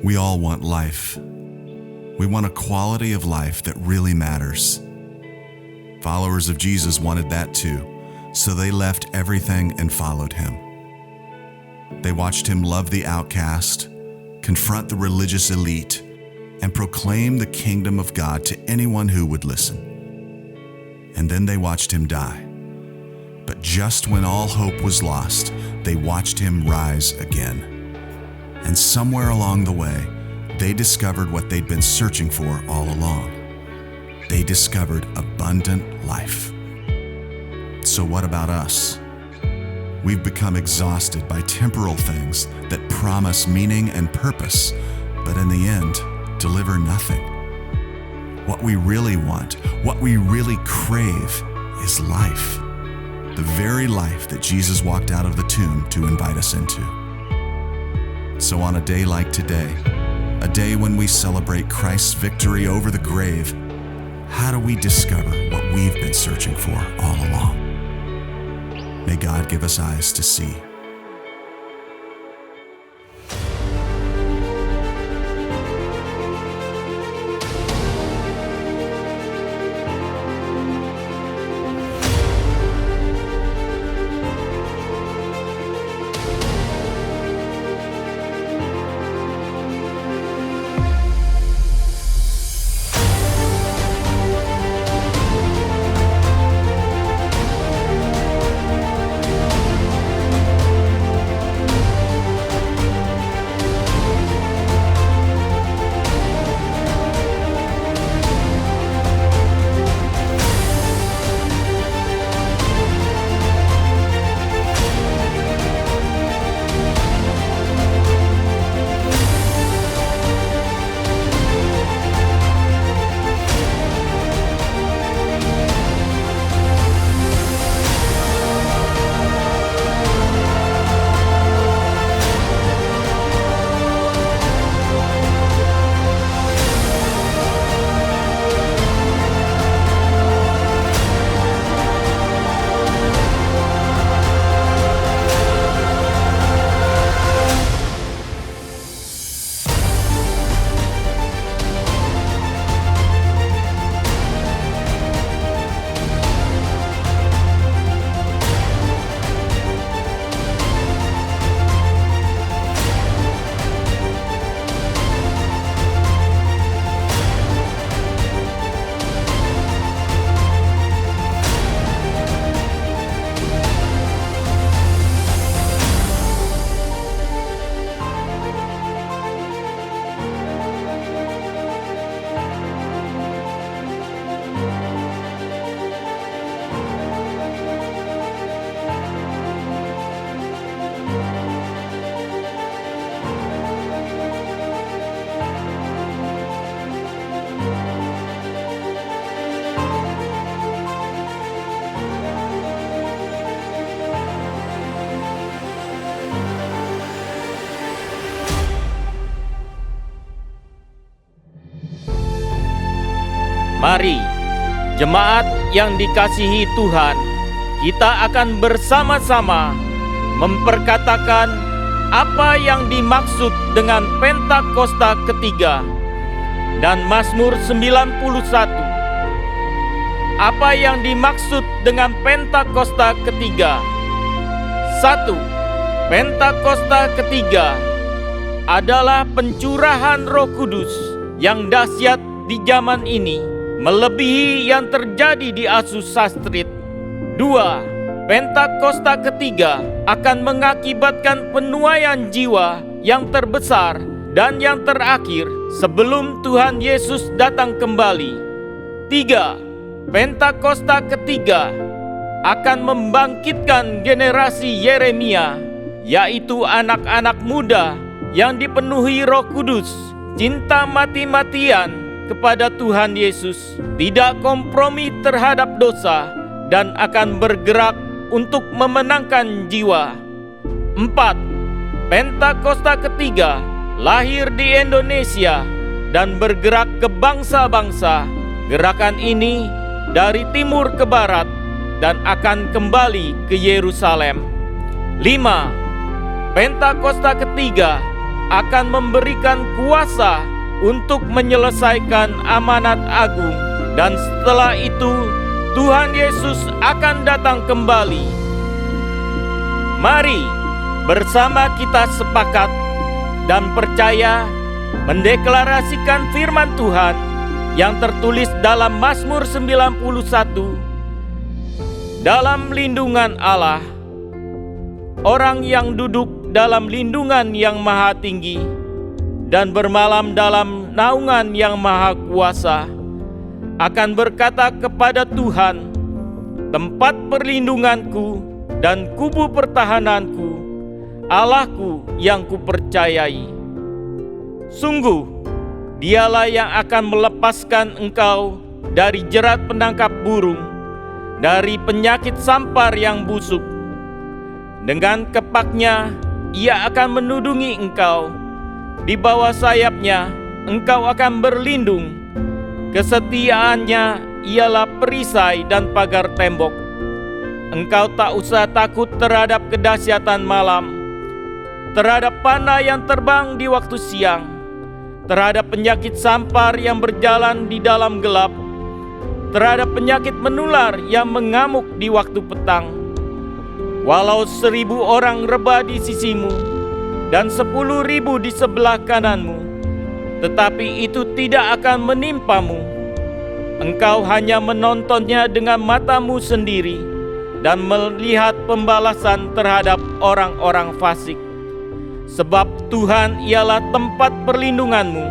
We all want life. We want a quality of life that really matters. Followers of Jesus wanted that too, so they left everything and followed him. They watched him love the outcast, confront the religious elite, and proclaim the kingdom of God to anyone who would listen. And then they watched him die. But just when all hope was lost, they watched him rise again. And somewhere along the way, they discovered what they'd been searching for all along. They discovered abundant life. So what about us? We've become exhausted by temporal things that promise meaning and purpose, but in the end, deliver nothing. What we really want, what we really crave, is life. The very life that Jesus walked out of the tomb to invite us into. So on a day like today, a day when we celebrate Christ's victory over the grave, how do we discover what we've been searching for all along? May God give us eyes to see. Mari, jemaat yang dikasihi Tuhan, kita akan bersama-sama memperkatakan apa yang dimaksud dengan Pentakosta ketiga dan Mazmur 91. Apa yang dimaksud dengan Pentakosta ketiga? 1. Pentakosta ketiga adalah pencurahan Roh Kudus yang dahsyat di zaman ini, melebihi yang terjadi di Asus Sastrit. 2. Pentakosta ketiga akan mengakibatkan penuaian jiwa yang terbesar dan yang terakhir sebelum Tuhan Yesus datang kembali. 3. Pentakosta ketiga akan membangkitkan generasi Yeremia, yaitu anak-anak muda yang dipenuhi Roh Kudus, cinta mati-matian kepada Tuhan Yesus, tidak kompromi terhadap dosa, dan akan bergerak untuk memenangkan jiwa. 4. Pentakosta ketiga lahir di Indonesia dan bergerak ke bangsa-bangsa. Gerakan ini dari timur ke barat dan akan kembali ke Yerusalem. 5. Pentakosta ketiga akan memberikan kuasa untuk menyelesaikan amanat agung, dan setelah itu Tuhan Yesus akan datang kembali. Mari bersama kita sepakat dan percaya mendeklarasikan firman Tuhan yang tertulis dalam Mazmur 91. Dalam lindungan Allah, orang yang duduk dalam lindungan yang maha tinggi dan bermalam dalam naungan yang maha kuasa akan berkata kepada Tuhan, tempat perlindunganku dan kubu pertahananku, Allahku yang kupercayai. Sungguh, Dialah yang akan melepaskan engkau dari jerat penangkap burung, dari penyakit sampar yang busuk. Dengan kepaknya Ia akan menudungi engkau, di bawah sayapnya engkau akan berlindung. Kesetiaannya ialah perisai dan pagar tembok. Engkau tak usah takut terhadap kedahsyatan malam, terhadap panah yang terbang di waktu siang, terhadap penyakit sampar yang berjalan di dalam gelap, terhadap penyakit menular yang mengamuk di waktu petang. Walau 1.000 orang rebah di sisimu dan 10.000 di sebelah kananmu, tetapi itu tidak akan menimpamu. Engkau hanya menontonnya dengan matamu sendiri dan melihat pembalasan terhadap orang-orang fasik. Sebab Tuhan ialah tempat perlindunganmu,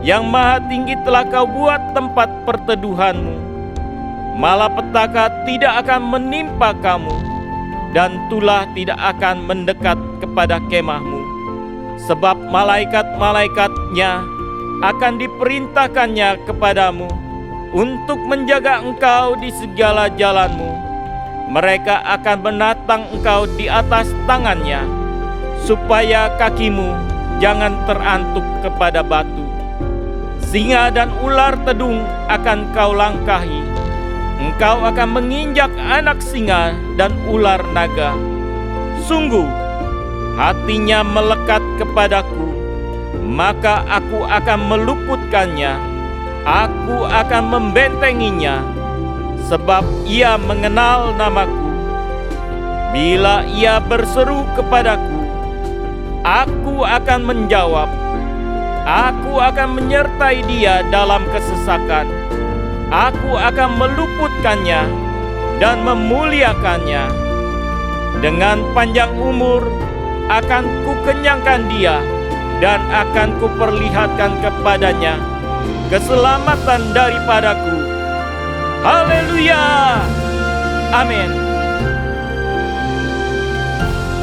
yang maha tinggi telah kau buat tempat perteduhanmu. Malapetaka tidak akan menimpa kamu, dan tulah tidak akan mendekat kepada kemahmu. Sebab malaikat-malaikatnya akan diperintahkannya kepadamu untuk menjaga engkau di segala jalanmu. Mereka akan menatang engkau di atas tangannya, supaya kakimu jangan terantuk kepada batu. Singa dan ular tedung akan kau langkahi. Engkau akan menginjak anak singa dan ular naga. Sungguh, hatinya melekat kepadaku, maka aku akan meluputkannya. Aku akan membentenginya, sebab ia mengenal namaku. Bila ia berseru kepadaku, aku akan menjawab. Aku akan menyertai dia dalam kesesakan. Aku akan meluputkannya dan memuliakannya. Dengan panjang umur akan kukenyangkan dia, dan akan kuperlihatkan kepadanya keselamatan daripadaku. Haleluya! Amin.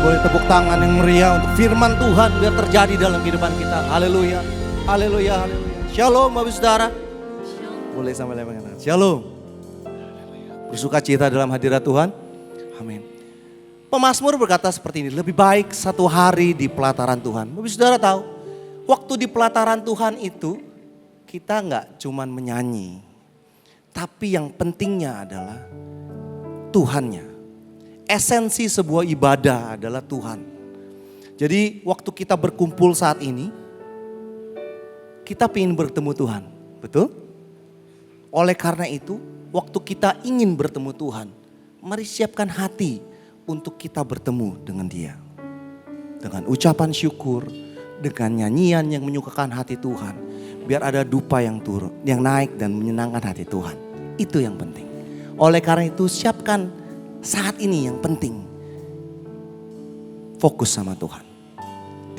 Boleh tepuk tangan yang meriah untuk firman Tuhan biar terjadi dalam kehidupan kita. Haleluya, haleluya, haleluya. Shalom Bapak Saudara. Boleh sambil lempar tangan. Shalom. Bersuka cita dalam hadirat Tuhan. Amin. Pemazmur berkata seperti ini, lebih baik satu hari di pelataran Tuhan. Bapak Saudara tahu, waktu di pelataran Tuhan itu kita nggak cuman menyanyi, tapi yang pentingnya adalah Tuhannya. Esensi sebuah ibadah adalah Tuhan. Jadi waktu kita berkumpul saat ini, kita ingin bertemu Tuhan, betul? Oleh karena itu, waktu kita ingin bertemu Tuhan, mari siapkan hati untuk kita bertemu dengan Dia. Dengan ucapan syukur, dengan nyanyian yang menyukakan hati Tuhan. Biar ada dupa yang turun, yang naik dan menyenangkan hati Tuhan. Itu yang penting. Oleh karena itu, siapkan saat ini yang penting. Fokus sama Tuhan.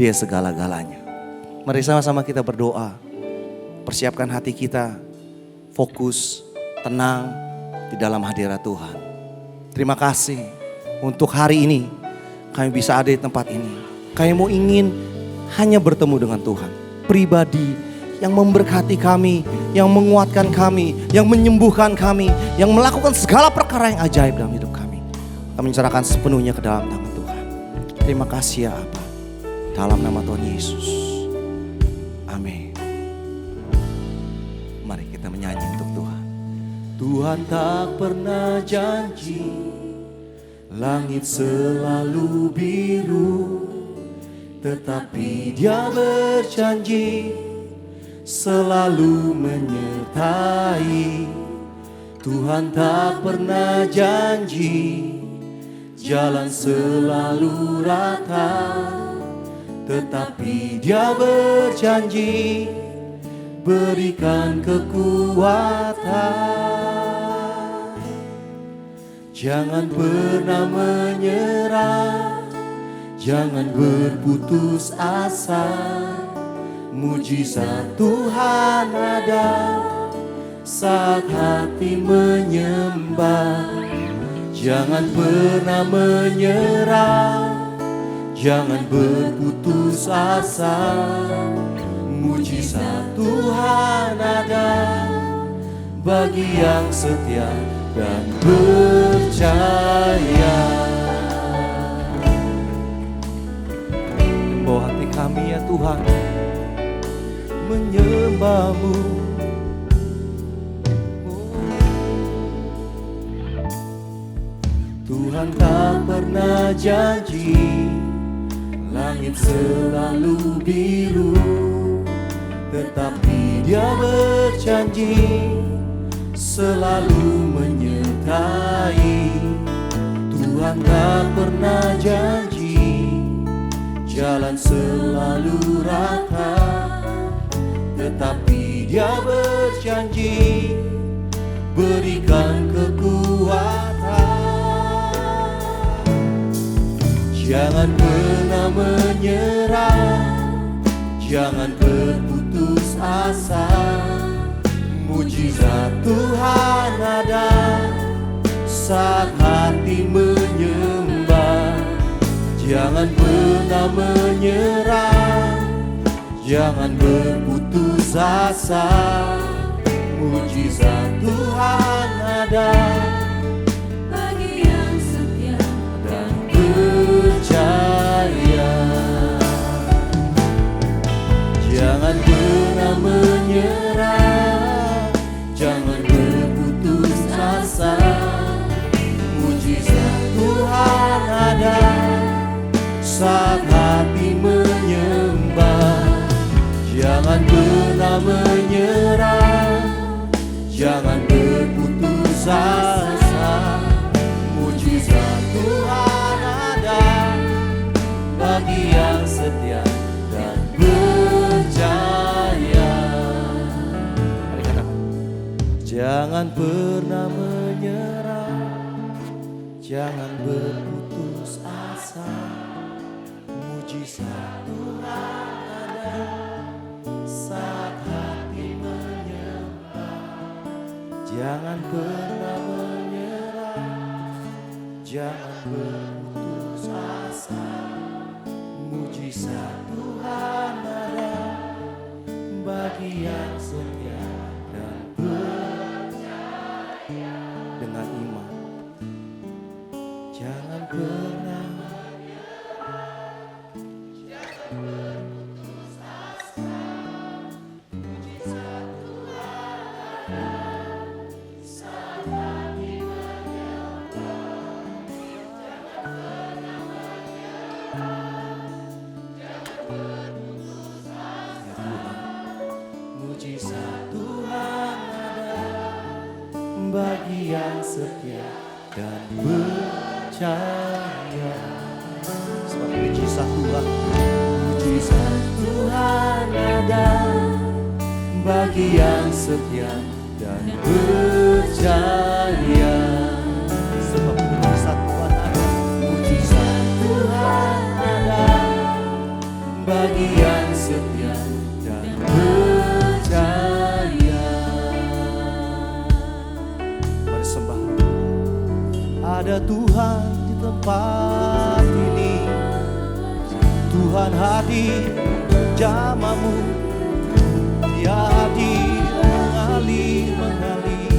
Dia segala-galanya. Mari sama-sama kita berdoa. Persiapkan hati kita. Fokus, tenang di dalam hadirat Tuhan. Terima kasih untuk hari ini kami bisa ada di tempat ini. Kami mau ingin hanya bertemu dengan Tuhan. Pribadi yang memberkati kami, yang menguatkan kami, yang menyembuhkan kami, yang melakukan segala perkara yang ajaib dalam hidup kami. Kami menyerahkan sepenuhnya ke dalam tangan Tuhan. Terima kasih ya Bapa. Dalam nama Tuhan Yesus. Amin. Mari kita menyanyi untuk Tuhan. Tuhan tak pernah janji langit selalu biru, tetapi Dia berjanji selalu menyertai. Tuhan tak pernah janji jalan selalu rata, tetapi Dia berjanji berikan kekuatan. Jangan pernah menyerah, jangan berputus asa. Mujizat Tuhan ada saat hati menyembah. Jangan pernah menyerah, jangan berputus asa. Mujizat Tuhan ada bagi yang setia dan percaya. Bawa hati kami ya Tuhan menyembah-Mu. Tuhan tak pernah janji langit selalu biru, tetapi Dia berjanji selalu menyertai. Tuhan tak pernah janji jalan selalu rata, tetapi Dia berjanji berikan kekuatan. Jangan pernah menyerah, jangan berputus asa. Mujizat Tuhan ada saat hati menyembah. Jangan pernah menyerah, jangan berputus asa. Mujizat Tuhan ada bagi yang setia dan percaya. Jangan pernah menyerah, jangan berputus asa. Mujizat Tuhan ada saat hati menyembah. Jangan pernah menyerah, jangan berputus asa. Mujizat Tuhan ada bagi yang setia dan percaya. Mari katakan, jangan pernah menyerah, jangan berputus asa. Mujizat Tuhan ada saat hati menyembah. Jangan pernah menyerah, jangan berputus asa. Mujizat Tuhan ada bagi yang setia dan percaya. Dengan iman, jangan pernah bagi yang setia dan percaya. Sebab mujizat Tuhan, mujizat Tuhan ada bagi yang setia dan percaya. Sebab mujizat Tuhan ada, mujizat Tuhan ada bagi yang setia dan percaya. Ada Tuhan di tempat ini, Tuhan hadir jamamu, Dia hadir mengalir.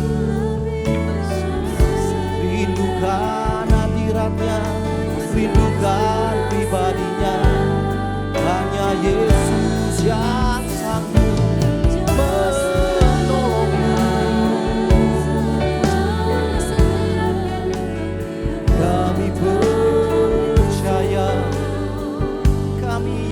Rindukan hadiratnya, rindukan pribadinya. Hanya Yesus yang sanggup percaya, kami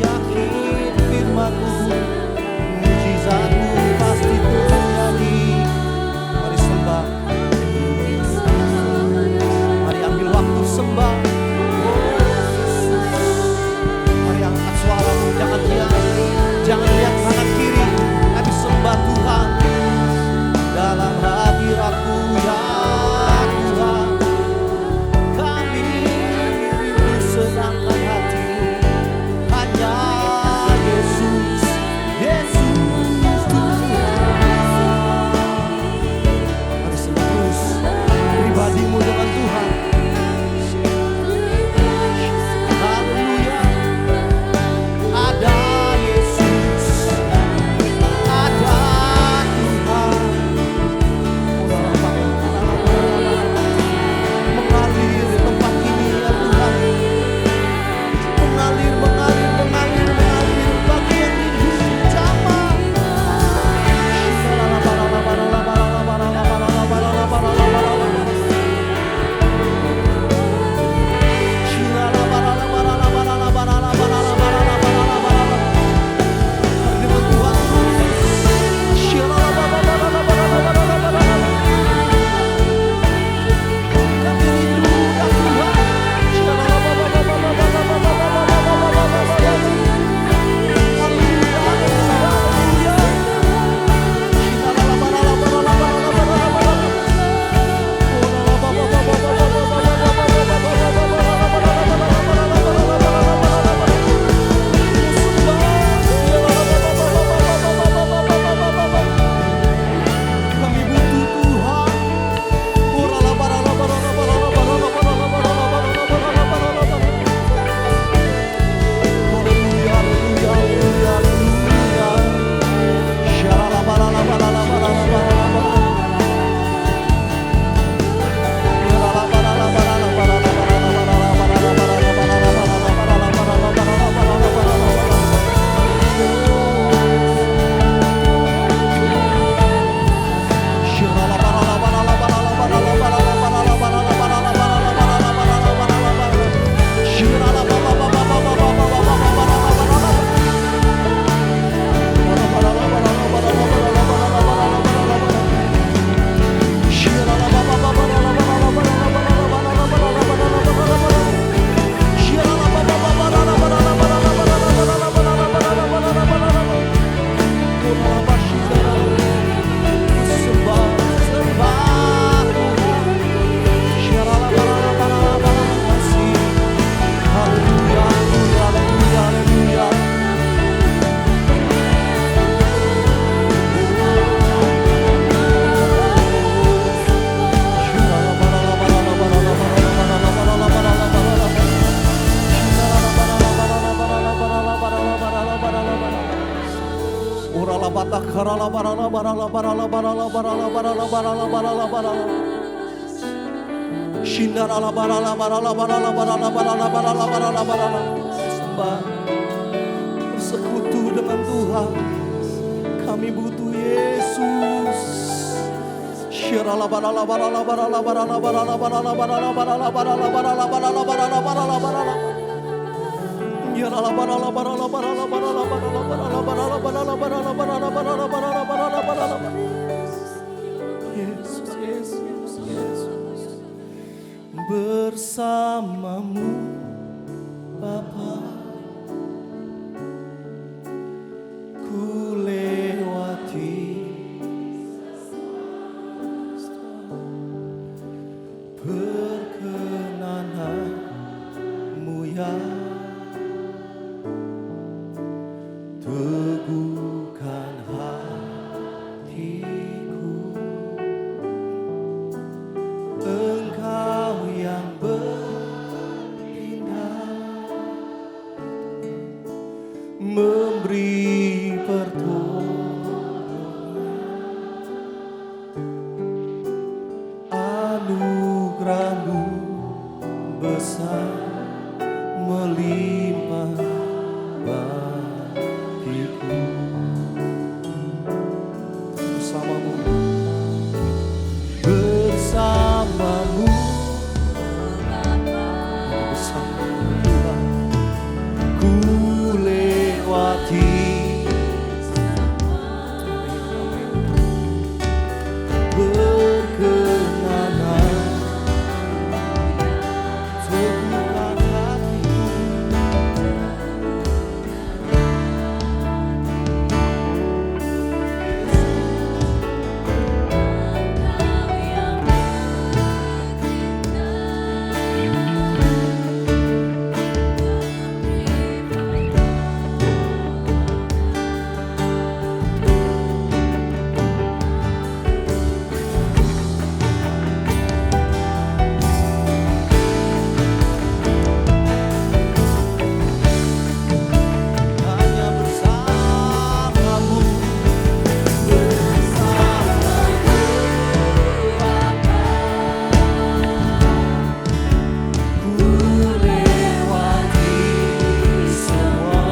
Karala barala barala barala barala barala barala barala barala barala. Shindarala barala barala barala barala barala barala barala barala. Sembah, bersekutu dengan Tuhan. Kami butuh Yesus. Shirala barala barala barala barala barala barala barala barala barala barala barala barala barala barala. Yarala barala barala barala barala barala barala barala barala barala barala barala barala barala barala. Yesus, Yesus, Yesus. Bersamamu Bapa, ku lewati perkenananmu ya. Teguhkan hatiku, Engkau yang bertindak, memberi pertolongan, anugerah-Mu besar melimpah bagiku. Bersamamu, bersamamu, bersamamu Tuhan, ku lewati perkenanan, teguhkan hatiku. Hanya bersamamu, ku lewati semua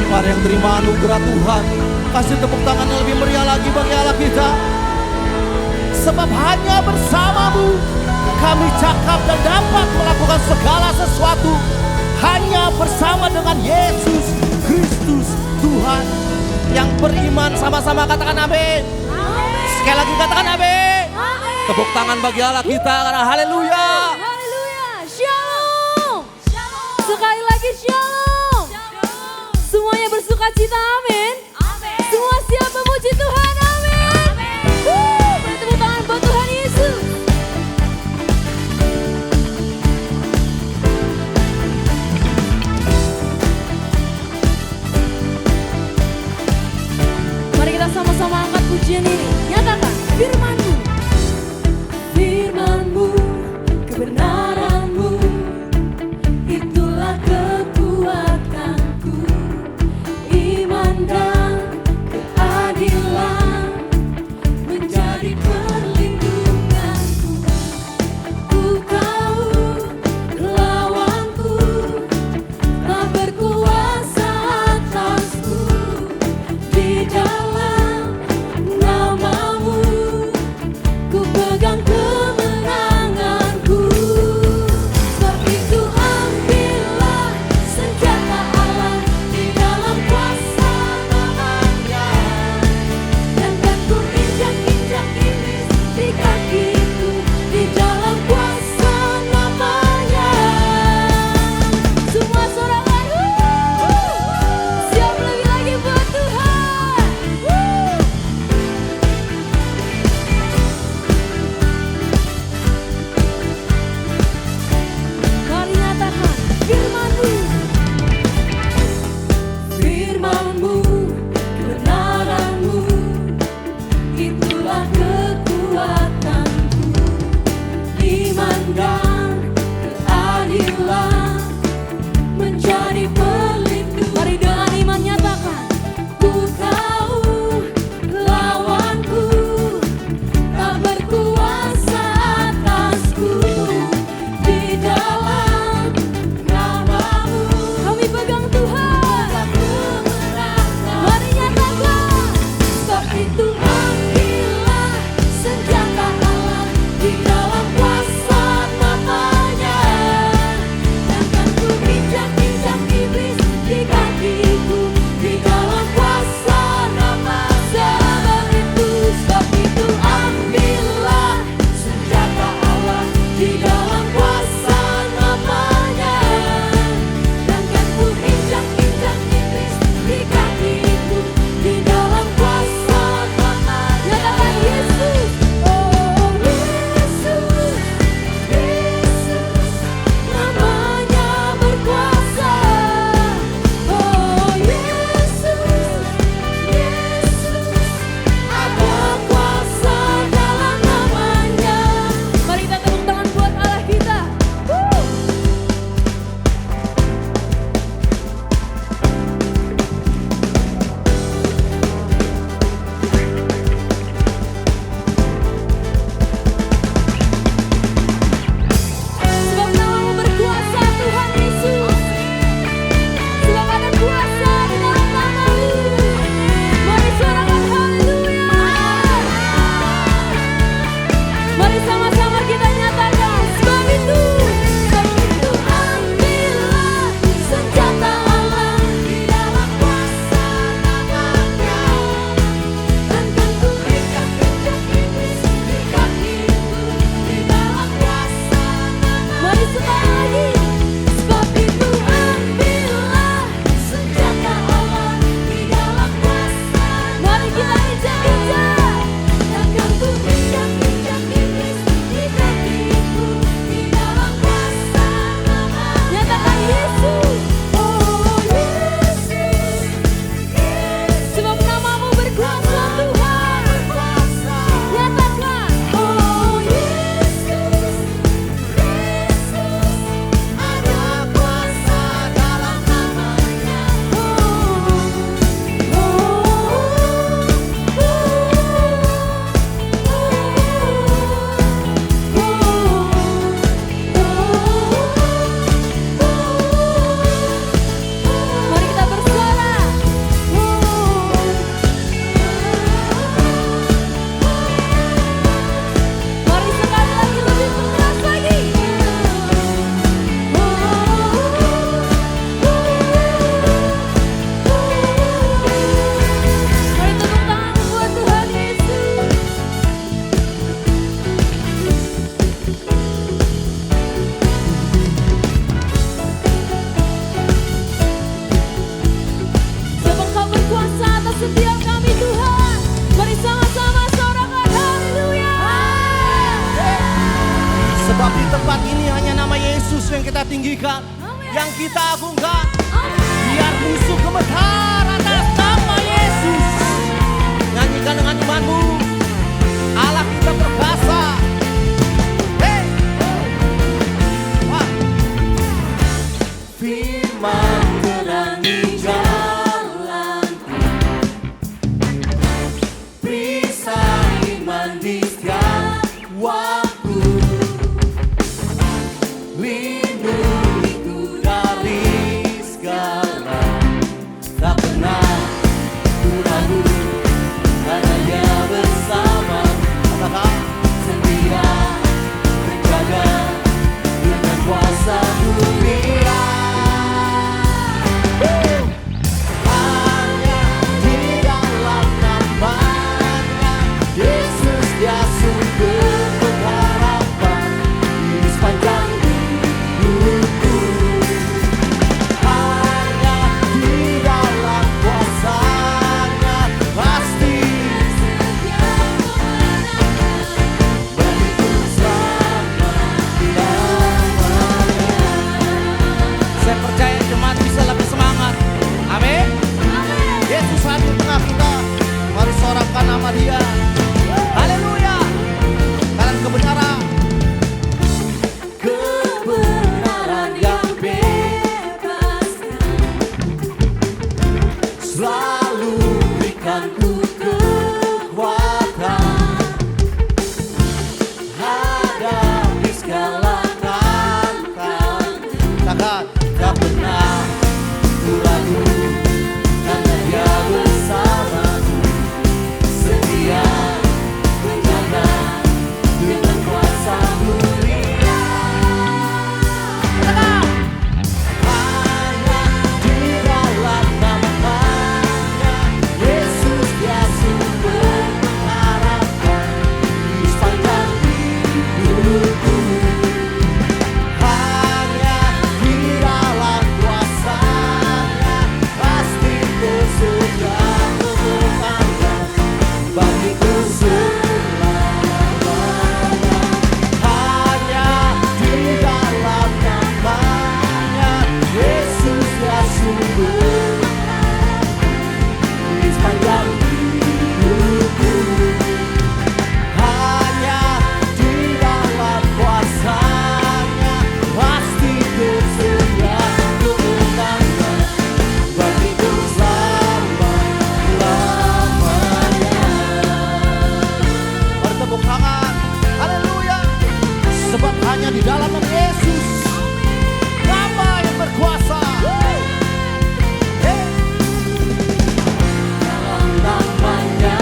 Mari yang terima anugerah Tuhan, kasih tepuk tangan yang lebih meriah lagi bagi Allah kita. Sebab hanya bersamamu kami cakap dan dapat melakukan segala sesuatu hanya bersama dengan Yesus Kristus Tuhan. Yang beriman sama-sama katakan amin. Sekali lagi katakan amin. Tepuk tangan bagi Allah kita karena haleluya. Haleluya. Shalom. Sekali lagi shalom. Semuanya bersuka cita amin. Semua siap memuji Tuhan amin. Beri tepuk tangan buat Tuhan Yesus. Mari kita sama-sama angkat pujian ini. Nyatakan firman-Mu. Firman-Mu, kebenaran-Mu, itulah kekuatanku. Iman dan keadilan menjadi perlindunganku. Ku tahu lawanku tak berkuasa atasku. Di dalam nama-Mu Yesus yang kita tinggikan, yang kita agungkan. Biar musuh gemetar atas nama Yesus. Nyanyikan dengan imanmu, Allah kita perkasa. Hey. Wah. Firman terangi jalanku, perisai iman di setiap waktu, lindungiku dari segala, tak pernah ku ragu, karena Dia bersama. Apakah setia menjaga dengan kuasa mulia. Hanya di dalam namanya Yesus, Dia sumber pengharapan di sepanjang hidupku. Hanya di dalam kuasa-Nya pasti bagiku selama-lamanya. Saya percaya jemaat bisa lebih semangat. Amin. Yesus hadir tengah kita. Mari sorakan nama Dia. Haleluya. Dalam kebenaran. Kebenaran yang bebaskan, selalu berikanku kekuatan hadapi segala tantangan. Tak pernah ku ragu, karena Dia bersamaku, setia menjaga dengan kuasa mulia. Hanya di dalam namanya Yesus, Dia sumber pengharapan di sepanjang hidupku. Hanya di dalam kuasa-Nya pasti tersedia kemenangan bagiku selama-lamanya. Hanya di dalam namanya Yesus, Dia sumber di sepanjang hidupku. Hanya di dalam kuasa-Nya pasti tersedia kemenangan bagiku selama-lamanya. Mari tepuk tangan. Haleluya. Sebab hanya di dalam nama Yesus, nama yang berkuasa. Hey. Dalam namanya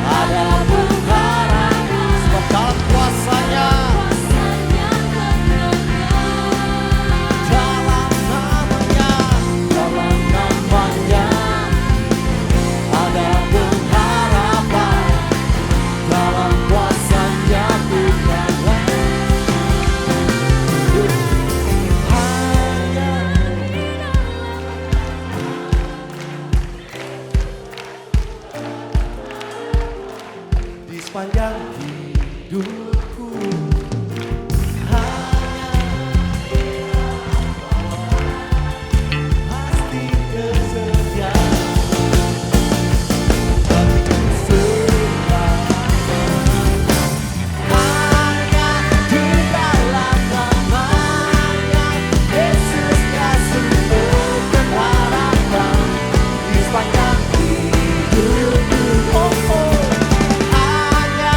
ada pengharapan, sebab dalam kuasa-Nya, dalam namanya ada pengharapan, dalam kuasa-Nya Tuhan. Hanya di sepanjang hidupku, pasti tersedia bagiku selama-lamanya. Hanya di dalam namanya Yesus, Dia sumber pengharapan di sepanjang hidupku. Oh, oh. Hanya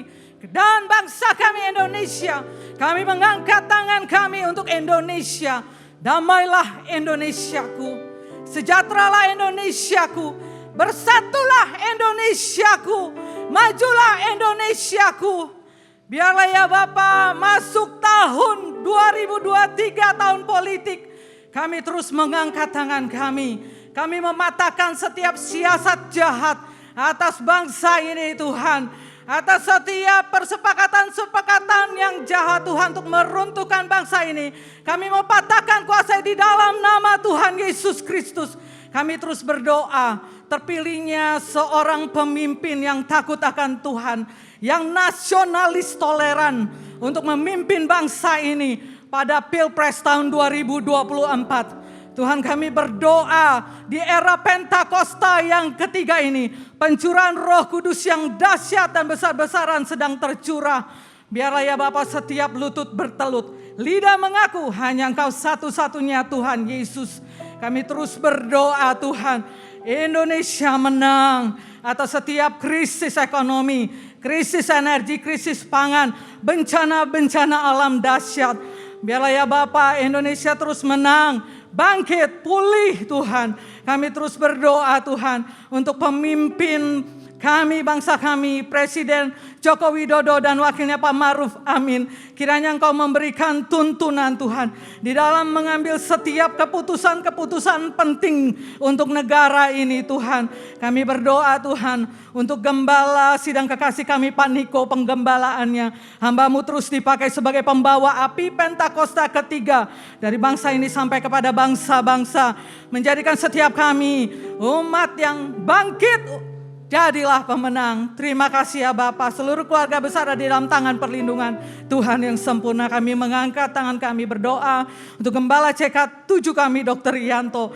kami dan bangsa kami Indonesia. Kami mengangkat tangan kami untuk Indonesia. Damailah Indonesiaku, sejahteralah Indonesiaku, bersatulah Indonesiaku, majulah Indonesiaku. Biarlah ya Bapa, masuk tahun 2023, tahun politik, kami terus mengangkat tangan kami. Kami mematahkan setiap siasat jahat atas bangsa ini Tuhan. Atas setiap persepakatan-sepakatan yang jahat Tuhan untuk meruntuhkan bangsa ini. Kami mematahkan kuasa di dalam nama Tuhan Yesus Kristus. Kami terus berdoa terpilihnya seorang pemimpin yang takut akan Tuhan. Yang nasionalis toleran untuk memimpin bangsa ini pada Pilpres tahun 2024. Tuhan kami berdoa di era Pentakosta yang ketiga ini. Pencurahan Roh Kudus yang dahsyat dan besar-besaran sedang tercurah. Biarlah ya Bapa setiap lutut bertelut. Lidah mengaku hanya Engkau satu-satunya Tuhan Yesus. Kami terus berdoa Tuhan. Indonesia menang atas setiap krisis ekonomi. Krisis energi, krisis pangan. Bencana-bencana alam dahsyat. Biarlah ya Bapa Indonesia terus menang. Bangkit, pulih Tuhan. Kami terus berdoa Tuhan untuk pemimpin kami, bangsa kami, Presiden Joko Widodo dan wakilnya Pak Maruf Amin. Kiranya Engkau memberikan tuntunan Tuhan di dalam mengambil setiap keputusan-keputusan penting untuk negara ini Tuhan. Kami berdoa Tuhan untuk gembala sidang kekasih kami Pak Niko, penggembalaannya. Hamba-Mu terus dipakai sebagai pembawa api Pentakosta ketiga dari bangsa ini sampai kepada bangsa-bangsa. Menjadikan setiap kami umat yang bangkit. Jadilah pemenang. Terima kasih ya Bapa. Seluruh keluarga besar ada di dalam tangan perlindungan Tuhan yang sempurna. Kami mengangkat tangan kami berdoa untuk Gembala CK7 kami Dr. Rianto.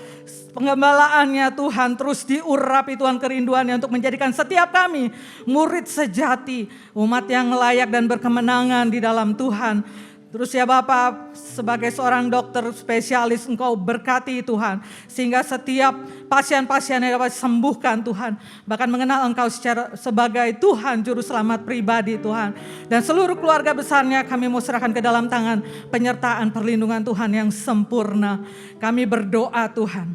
Penggembalaannya Tuhan terus diurapi Tuhan kerinduannya untuk menjadikan setiap kami murid sejati. Umat yang layak dan berkemenangan di dalam Tuhan. Terus ya Bapak, sebagai seorang dokter spesialis Engkau berkati Tuhan. Sehingga setiap pasien-pasien yang dapat sembuhkan Tuhan. Bahkan mengenal Engkau sebagai Tuhan Juru Selamat pribadi Tuhan. Dan seluruh keluarga besarnya kami mau serahkan ke dalam tangan penyertaan perlindungan Tuhan yang sempurna. Kami berdoa Tuhan.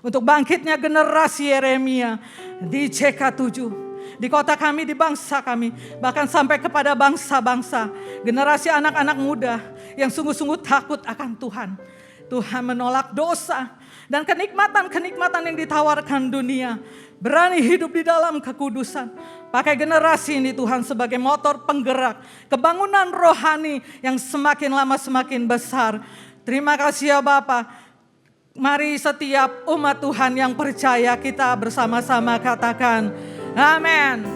Untuk bangkitnya generasi Yeremia di CK7. Di kota kami, di bangsa kami, bahkan sampai kepada bangsa-bangsa, generasi anak-anak muda yang sungguh-sungguh takut akan Tuhan. Tuhan menolak dosa dan kenikmatan-kenikmatan yang ditawarkan dunia. Berani hidup di dalam kekudusan. Pakai generasi ini Tuhan sebagai motor penggerak kebangunan rohani yang semakin lama semakin besar. Terima kasih ya Bapa. Mari setiap umat Tuhan yang percaya kita bersama-sama katakan amin.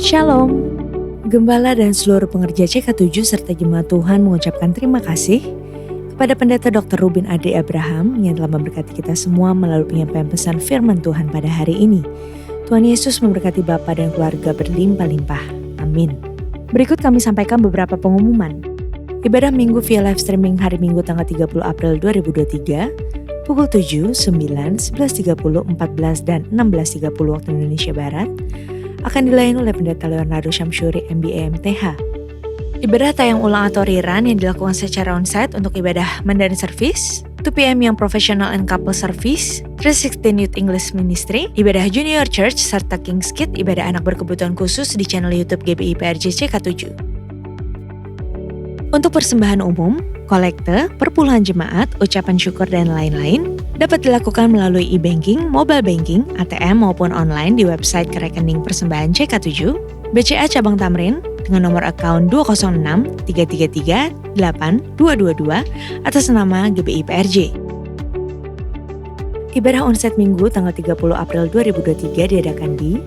Shalom. Gembala dan seluruh pengerja CK7 serta jemaat Tuhan mengucapkan terima kasih kepada Pendeta Dr. Ruben Ade Abraham yang telah memberkati kita semua melalui penyampaian pesan firman Tuhan pada hari ini. Tuhan Yesus memberkati Bapa dan keluarga berlimpah-limpah. Amin. Berikut kami sampaikan beberapa pengumuman. Ibadah Minggu via live streaming hari Minggu tanggal 30 April 2023 pukul 7, 9, 11.30, 14, dan 16.30 waktu Indonesia Barat akan dilayani oleh Pendeta Leonardo Syamsyuri MBA MTH. Ibadah tayang ulang atau rerun yang dilakukan secara onsite untuk ibadah Mandarin Service, 2 PM yang Professional and Couple Service, 316 Youth English Ministry, ibadah Junior Church, serta King's Kid, ibadah anak berkebutuhan khusus di channel YouTube GBI PRJ CK7. Untuk persembahan umum, kolekte, perpuluhan jemaat, ucapan syukur, dan lain-lain dapat dilakukan melalui e-banking, mobile banking, ATM maupun online di website ke rekening persembahan CK7, BCA Cabang Tamrin dengan nomor akun 206-333-8222 atas nama GBI PRJ. Ibadah onsite Minggu tanggal 30 April 2023 diadakan di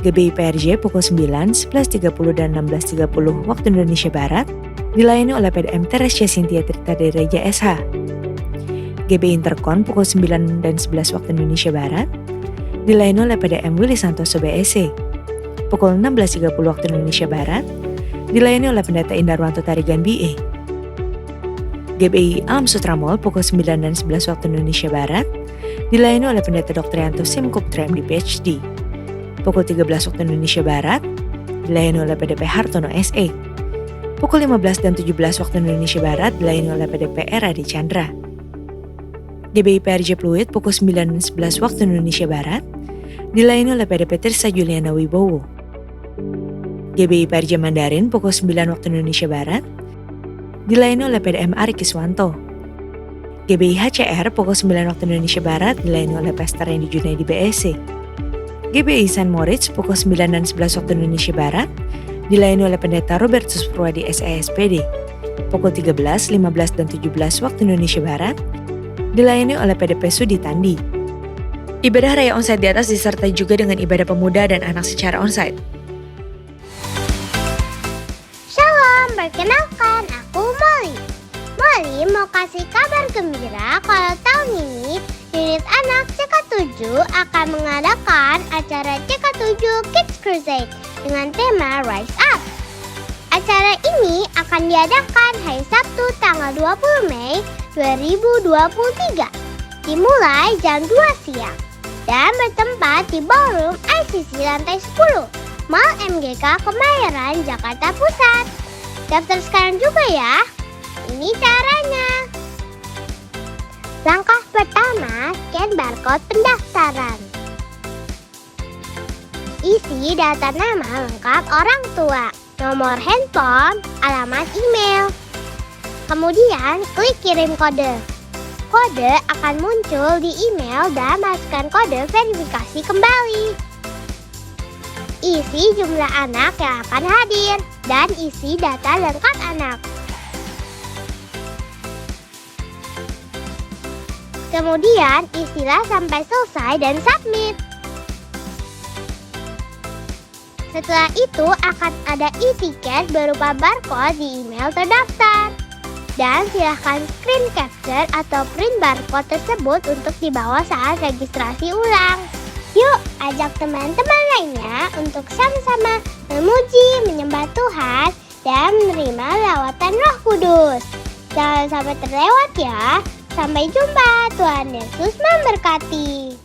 GBI PRJ pukul 9, 11.30 dan 16.30 waktu Indonesia Barat, dilayani oleh PDM Teresia Cynthia Trita dari Reja SH. GBI Interkon pukul 9 dan 11 waktu Indonesia Barat, dilayani oleh PDM Willy Santoso BSC. Pukul 16.30 waktu Indonesia Barat, dilayani oleh Pendeta Indarwanto Tarigan BE. GBI Alam Sutra Mall pukul 9 dan 11 waktu Indonesia Barat, dilayani oleh Pendeta Dr. Yanto Simkup MD PhD. Pukul 13 waktu Indonesia Barat, dilayani oleh PDP Hartono SE. Pukul 15 dan 17 waktu Indonesia Barat, dilayani oleh PDP Eradi Chandra. GBI PRJ Pluit pukul 9 dan 11 waktu Indonesia Barat, dilayani oleh PDP Tirsa Juliana Wibowo. GBI PRJ Mandarin pukul 9 waktu Indonesia Barat, dilayani oleh PDM Ari Kiswanto. GBI HCR pukul 9 waktu Indonesia Barat, dilayani oleh Pastor Randy Junaidi BSC. GBI St. Moritz pukul 9 dan 11 waktu Indonesia Barat, dilayani oleh Pendeta Robertus Purwadi SESPD. Pukul 13, 15 dan 17 waktu Indonesia Barat, dilayani oleh PDP Sudi Tandi. Ibadah Raya Onsite di atas disertai juga dengan ibadah pemuda dan anak secara onsite. Shalom, perkenalkan aku Molly. Molly mau kasih kabar gembira kalau tahun ini unit anak CK7 akan mengadakan acara CK7 Kids Crusade dengan tema Rise Up. Acara ini akan diadakan hari Sabtu tanggal 20 Mei 2023 dimulai jam 2 siang dan bertempat di Ballroom ICC lantai 10 Mall MGK Kemayoran, Jakarta Pusat. Daftar sekarang juga ya. Ini caranya. Langkah pertama, scan barcode pendaftaran. Isi data nama lengkap orang tua, nomor handphone, alamat email. Kemudian klik kirim kode. Kode akan muncul di email dan masukkan kode verifikasi kembali. Isi jumlah anak yang akan hadir dan isi data lengkap anak. Kemudian isilah sampai selesai dan submit. Setelah itu akan ada e-tiket berupa barcode di email terdaftar. Dan silahkan screen capture atau print barcode tersebut untuk dibawa saat registrasi ulang. Yuk, ajak teman-teman lainnya untuk sama-sama memuji, menyembah Tuhan, dan menerima lawatan Roh Kudus. Jangan sampai terlewat ya. Sampai jumpa, Tuhan Yesus memberkati.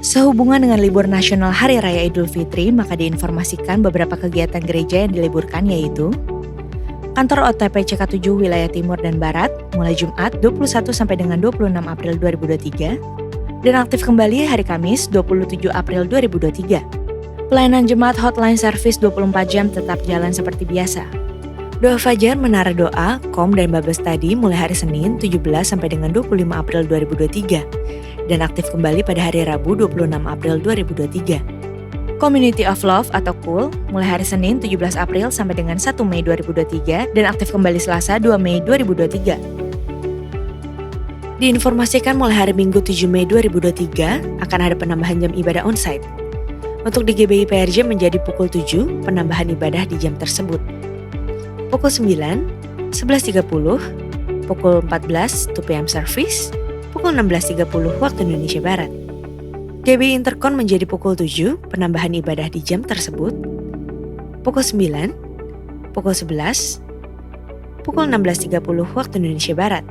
Sehubungan dengan libur nasional Hari Raya Idul Fitri, maka diinformasikan beberapa kegiatan gereja yang diliburkan yaitu Kantor OTP CK7 Wilayah Timur dan Barat mulai Jumat 21 sampai dengan 26 April 2023 dan aktif kembali hari Kamis 27 April 2023. Pelayanan jemaat hotline service 24 jam tetap jalan seperti biasa. Doa Fajar, Menara Doa, Kom dan Bible Study mulai hari Senin 17 sampai dengan 25 April 2023 dan aktif kembali pada hari Rabu 26 April 2023. Community of Love atau KUL mulai hari Senin 17 April sampai dengan 1 Mei 2023 dan aktif kembali Selasa 2 Mei 2023. Diinformasikan mulai hari Minggu 7 Mei 2023 akan ada penambahan jam ibadah onsite. Untuk di GBI PRJ menjadi pukul 7 penambahan ibadah di jam tersebut. Pukul 9, 11.30, pukul 14 2 PM service, pukul 16.30 waktu Indonesia Barat. GBI Intercon menjadi pukul 7 penambahan ibadah di jam tersebut. Pukul 9, pukul 11, pukul 16.30 waktu Indonesia Barat.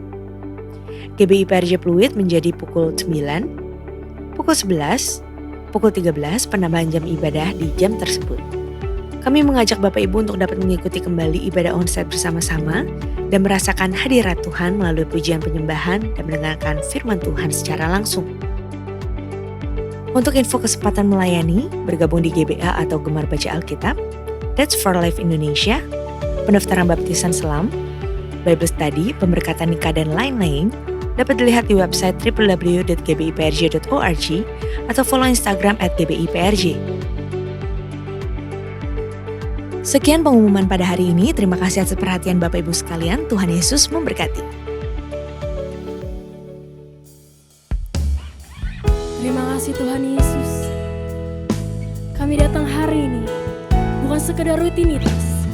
GBI PRJ Pluit menjadi pukul 9, pukul 11, pukul 13 penambahan jam ibadah di jam tersebut. Kami mengajak Bapak Ibu untuk dapat mengikuti kembali ibadah onsite bersama-sama dan merasakan hadirat Tuhan melalui pujian penyembahan dan mendengarkan firman Tuhan secara langsung. Untuk info kesempatan melayani, bergabung di GBA atau Gemar Baca Alkitab, That's for Life Indonesia, pendaftaran baptisan selam, Bible Study, pemberkatan nikah dan lain-lain, dapat dilihat di website www.gbiprj.org atau follow Instagram @gbiprj. Sekian pengumuman pada hari ini. Terima kasih atas perhatian Bapak Ibu sekalian. Tuhan Yesus memberkati. Terima kasih Tuhan Yesus. Kami datang hari ini bukan sekedar rutinitas,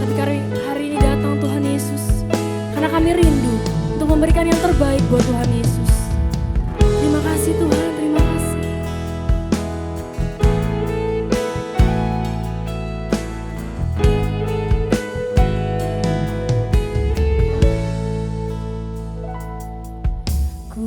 tapi hari ini datang Tuhan Yesus karena kami rindu untuk memberikan yang terbaik buat Tuhan Yesus. Terima kasih Tuhan, terima kasih. Ku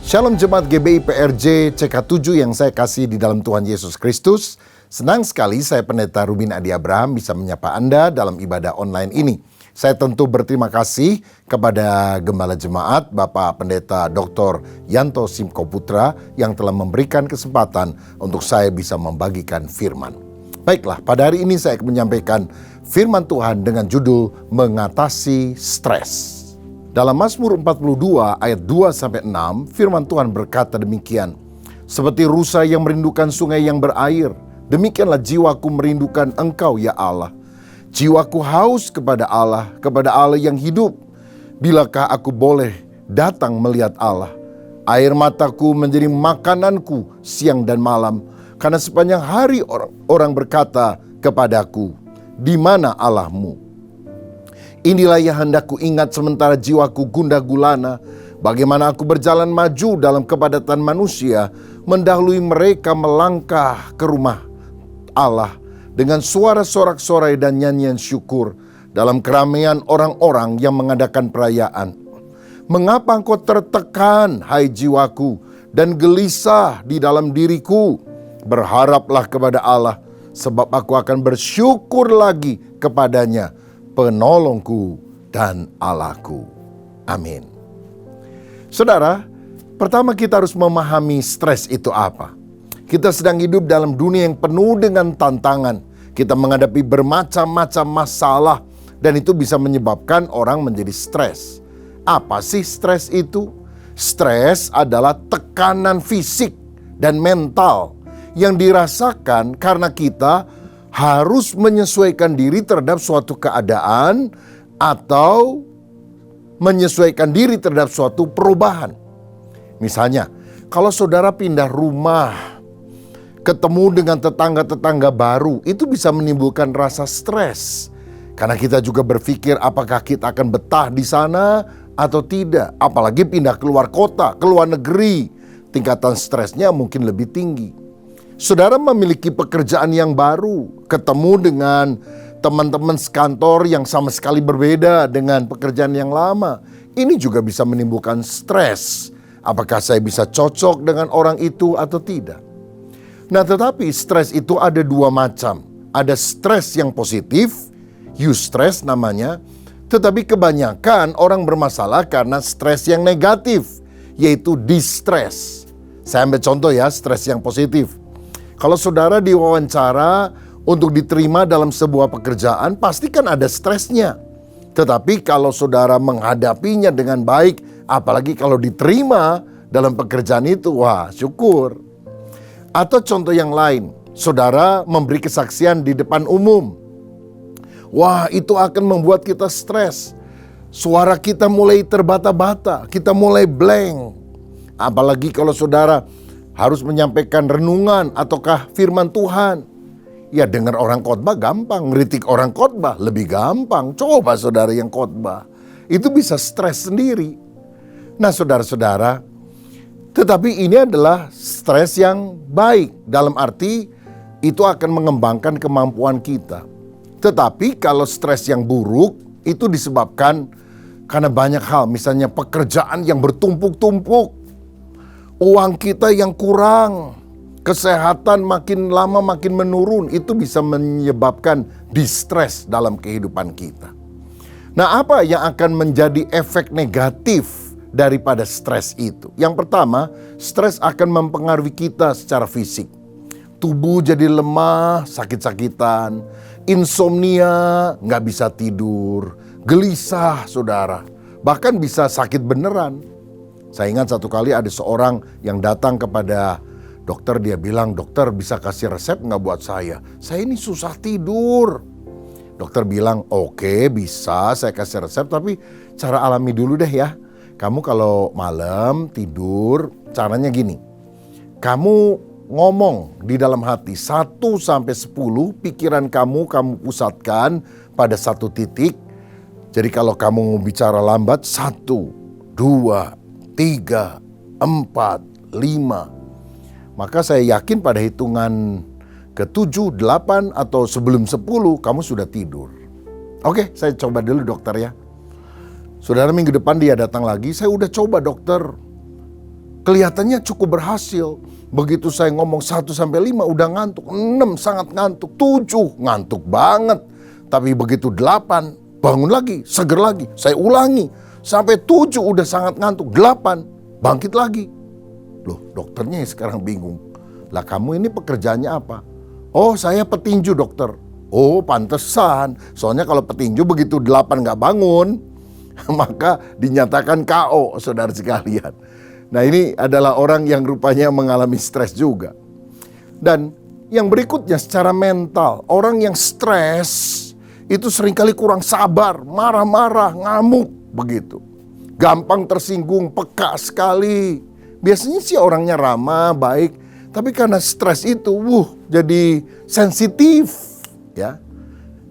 Shalom Jemaat GBI PRJ CK7 yang saya kasih di dalam Tuhan Yesus Kristus. Senang sekali saya Pendeta Ruben Adi Abraham bisa menyapa Anda dalam ibadah online ini. Saya tentu berterima kasih kepada Gembala Jemaat Bapak Pendeta Dr. Yanto Simko Putra yang telah memberikan kesempatan untuk saya bisa membagikan firman. Baiklah, pada hari ini saya akan menyampaikan firman Tuhan dengan judul Mengatasi Stres. Dalam Mazmur 42 ayat 2-6, firman Tuhan berkata demikian. Seperti rusa yang merindukan sungai yang berair, demikianlah jiwaku merindukan Engkau ya Allah. Jiwaku haus kepada Allah yang hidup. Bilakah aku boleh datang melihat Allah? Air mataku menjadi makananku siang dan malam. Karena sepanjang hari orang berkata kepadaku, di mana Allahmu? Inilah yang hendak ku ingat sementara jiwaku gundah gulana. Bagaimana aku berjalan maju dalam kepadatan manusia, mendahului mereka melangkah ke rumah Allah dengan suara sorak-sorai dan nyanyian syukur dalam keramaian orang-orang yang mengadakan perayaan. Mengapa engkau tertekan, hai jiwaku, dan gelisah di dalam diriku? Berharaplah kepada Allah, sebab aku akan bersyukur lagi kepadanya, penolongku dan Allahku. Amin. Saudara, pertama kita harus memahami stres itu apa. Kita sedang hidup dalam dunia yang penuh dengan tantangan. Kita menghadapi bermacam-macam masalah dan itu bisa menyebabkan orang menjadi stres. Apa sih stres itu? Stres adalah tekanan fisik dan mental yang dirasakan karena kita harus menyesuaikan diri terhadap suatu keadaan atau menyesuaikan diri terhadap suatu perubahan. Misalnya, kalau saudara pindah rumah, ketemu dengan tetangga-tetangga baru, itu bisa menimbulkan rasa stres. Karena kita juga berpikir apakah kita akan betah di sana atau tidak. Apalagi pindah keluar kota, keluar negeri, tingkatan stresnya mungkin lebih tinggi. Saudara memiliki pekerjaan yang baru, ketemu dengan teman-teman sekantor yang sama sekali berbeda dengan pekerjaan yang lama. Ini juga bisa menimbulkan stres. Apakah saya bisa cocok dengan orang itu atau tidak? Nah, tetapi stres itu ada dua macam. Ada stres yang positif, eustress namanya. Tetapi kebanyakan orang bermasalah karena stres yang negatif, yaitu distress. Saya ambil contoh ya, stres yang positif. Kalau saudara diwawancara untuk diterima dalam sebuah pekerjaan, pasti kan ada stresnya. Tetapi kalau saudara menghadapinya dengan baik, apalagi kalau diterima dalam pekerjaan itu, wah syukur. Atau contoh yang lain, saudara memberi kesaksian di depan umum. Wah, itu akan membuat kita stres. Suara kita mulai terbata-bata, kita mulai blank. Apalagi kalau saudara harus menyampaikan renungan ataukah firman Tuhan. Ya, dengar orang khotbah gampang, ngeritik orang khotbah lebih gampang. Coba saudara yang khotbah, itu bisa stres sendiri. Nah, saudara-saudara, tetapi ini adalah stres yang baik, dalam arti itu akan mengembangkan kemampuan kita. Tetapi kalau stres yang buruk itu disebabkan karena banyak hal, misalnya pekerjaan yang bertumpuk-tumpuk, uang kita yang kurang, kesehatan makin lama makin menurun, itu bisa menyebabkan distress dalam kehidupan kita. Nah, apa yang akan menjadi efek negatif daripada stres itu? Yang pertama, stres akan mempengaruhi kita secara fisik. Tubuh jadi lemah, sakit-sakitan, insomnia, nggak bisa tidur, gelisah saudara, bahkan bisa sakit beneran. Saya ingat satu kali ada seorang yang datang kepada dokter, dia bilang, dokter bisa kasih resep nggak buat saya? Saya ini susah tidur. Dokter bilang, oke, bisa saya kasih resep, tapi cara alami dulu deh ya. Kamu kalau malam tidur, caranya gini. Kamu ngomong di dalam hati 1 sampai 10, pikiran kamu pusatkan pada satu titik. Jadi kalau kamu mau bicara lambat, 1, 2, 3, 4, 5. Maka saya yakin pada hitungan ke-7, 8 atau sebelum 10 kamu sudah tidur. Oke, saya coba dulu dokter ya. Saudara, minggu depan dia datang lagi, saya udah coba dokter. kelihatannya cukup berhasil. Begitu saya ngomong 1 sampai 5 udah ngantuk, 6 sangat ngantuk, 7 ngantuk banget. Tapi begitu 8 bangun lagi, seger lagi. Saya ulangi sampai 7 udah sangat ngantuk, 8 bangkit lagi. Loh, dokternya sekarang bingung. Lah kamu ini pekerjaannya apa? Oh, saya petinju, dokter. Oh, pantesan. Soalnya kalau petinju begitu 8 gak bangun, maka dinyatakan KO, saudara sekalian. Nah, ini adalah orang yang rupanya mengalami stres juga. Dan yang berikutnya secara mental, orang yang stres itu seringkali kurang sabar, marah-marah, ngamuk begitu. Gampang tersinggung, peka sekali. Biasanya sih orangnya ramah, baik, tapi karena stres itu, jadi sensitif. Ya,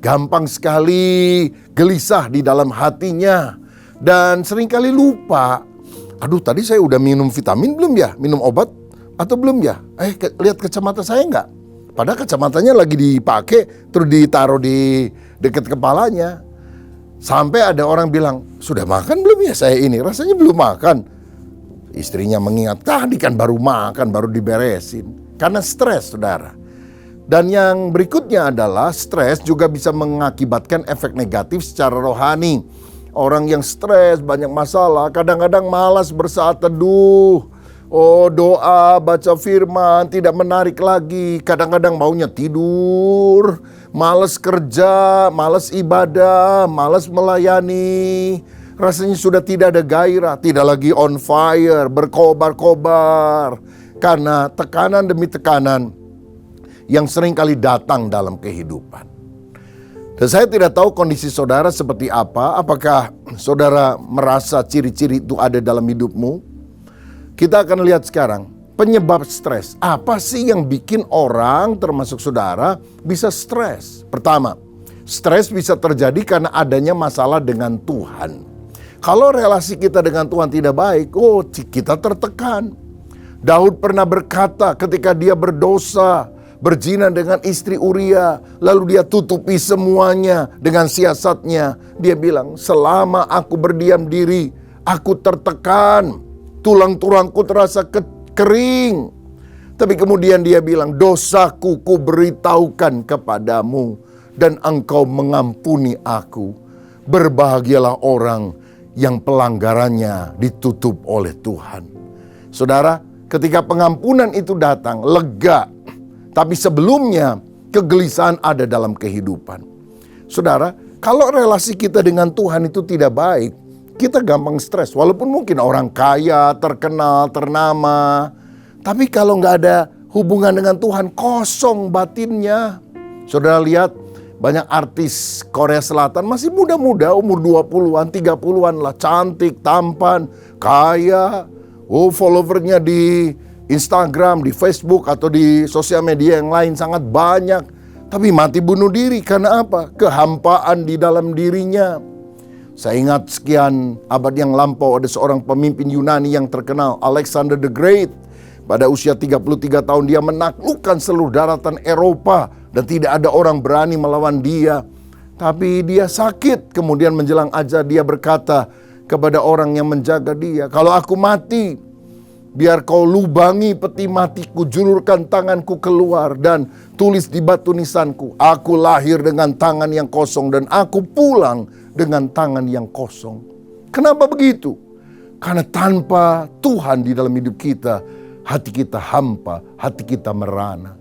gampang sekali gelisah di dalam hatinya dan seringkali lupa. Aduh, tadi saya udah minum vitamin belum ya? Minum obat atau belum ya? Lihat kacamata saya enggak? Padahal kacamatanya lagi dipakai terus ditaruh di dekat kepalanya. Sampai ada orang bilang, sudah makan belum ya saya ini? Rasanya belum makan. Istrinya mengingat, tadi kan baru makan, baru diberesin. Karena stres, saudara. Dan yang berikutnya adalah stres juga bisa mengakibatkan efek negatif secara rohani. Orang yang stres, banyak masalah, kadang-kadang malas bersaat teduh. Oh, doa, baca firman, tidak menarik lagi. Kadang-kadang maunya tidur, malas kerja, malas ibadah, malas melayani. Rasanya sudah tidak ada gairah, tidak lagi on fire, berkobar-kobar. Karena tekanan demi tekanan yang sering kali datang dalam kehidupan. Dan saya tidak tahu kondisi saudara seperti apa. Apakah saudara merasa ciri-ciri itu ada dalam hidupmu? Kita akan lihat sekarang penyebab stres. Apa sih yang bikin orang termasuk saudara bisa stres? Pertama, stres bisa terjadi karena adanya masalah dengan Tuhan. Kalau relasi kita dengan Tuhan tidak baik, kita tertekan. Daud pernah berkata ketika dia berdosa, berzina dengan istri Uria, lalu dia tutupi semuanya dengan siasatnya. Dia bilang, selama aku berdiam diri, aku tertekan, tulang-tulangku terasa kering. Tapi kemudian dia bilang, dosaku ku beritahukan kepadamu, dan engkau mengampuni aku. Berbahagialah orang yang pelanggarannya ditutup oleh Tuhan. Saudara, ketika pengampunan itu datang, lega. Tapi sebelumnya kegelisahan ada dalam kehidupan. Saudara, kalau relasi kita dengan Tuhan itu tidak baik, kita gampang stres. Walaupun mungkin orang kaya, terkenal, ternama. Tapi kalau nggak ada hubungan dengan Tuhan, kosong batinnya. Saudara lihat, banyak artis Korea Selatan masih muda-muda, umur 20-an, 30-an lah. Cantik, tampan, kaya. Followernya di Instagram, di Facebook, atau di sosial media yang lain sangat banyak. Tapi mati bunuh diri karena apa? Kehampaan di dalam dirinya. Saya ingat sekian abad yang lampau ada seorang pemimpin Yunani yang terkenal, Alexander the Great. Pada usia 33 tahun dia menaklukkan seluruh daratan Eropa dan tidak ada orang berani melawan dia. Tapi dia sakit, kemudian menjelang ajal dia berkata kepada orang yang menjaga dia, kalau aku mati, biar kau lubangi peti matiku, julurkan tanganku keluar dan tulis di batu nisanku. Aku lahir dengan tangan yang kosong dan aku pulang dengan tangan yang kosong. Kenapa begitu? Karena tanpa Tuhan di dalam hidup kita, hati kita hampa, hati kita merana.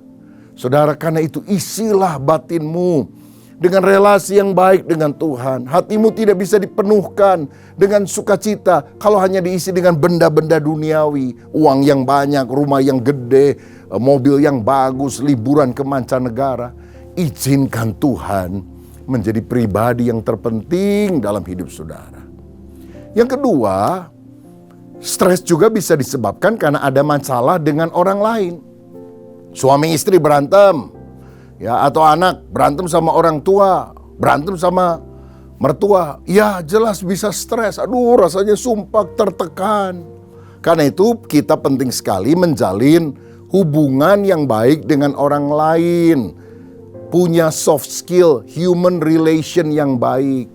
Saudara, karena itu isilah batinmu dengan relasi yang baik dengan Tuhan. Hatimu tidak bisa dipenuhkan dengan sukacita kalau hanya diisi dengan benda-benda duniawi. Uang yang banyak, rumah yang gede, mobil yang bagus, liburan ke mancanegara. Izinkan Tuhan menjadi pribadi yang terpenting dalam hidup saudara. Yang kedua, stres juga bisa disebabkan karena ada masalah dengan orang lain. Suami istri berantem, ya, atau anak berantem sama orang tua, berantem sama mertua, ya jelas bisa stres. Aduh, rasanya sumpah, tertekan. Karena itu kita penting sekali menjalin hubungan yang baik dengan orang lain. Punya soft skill, human relation yang baik.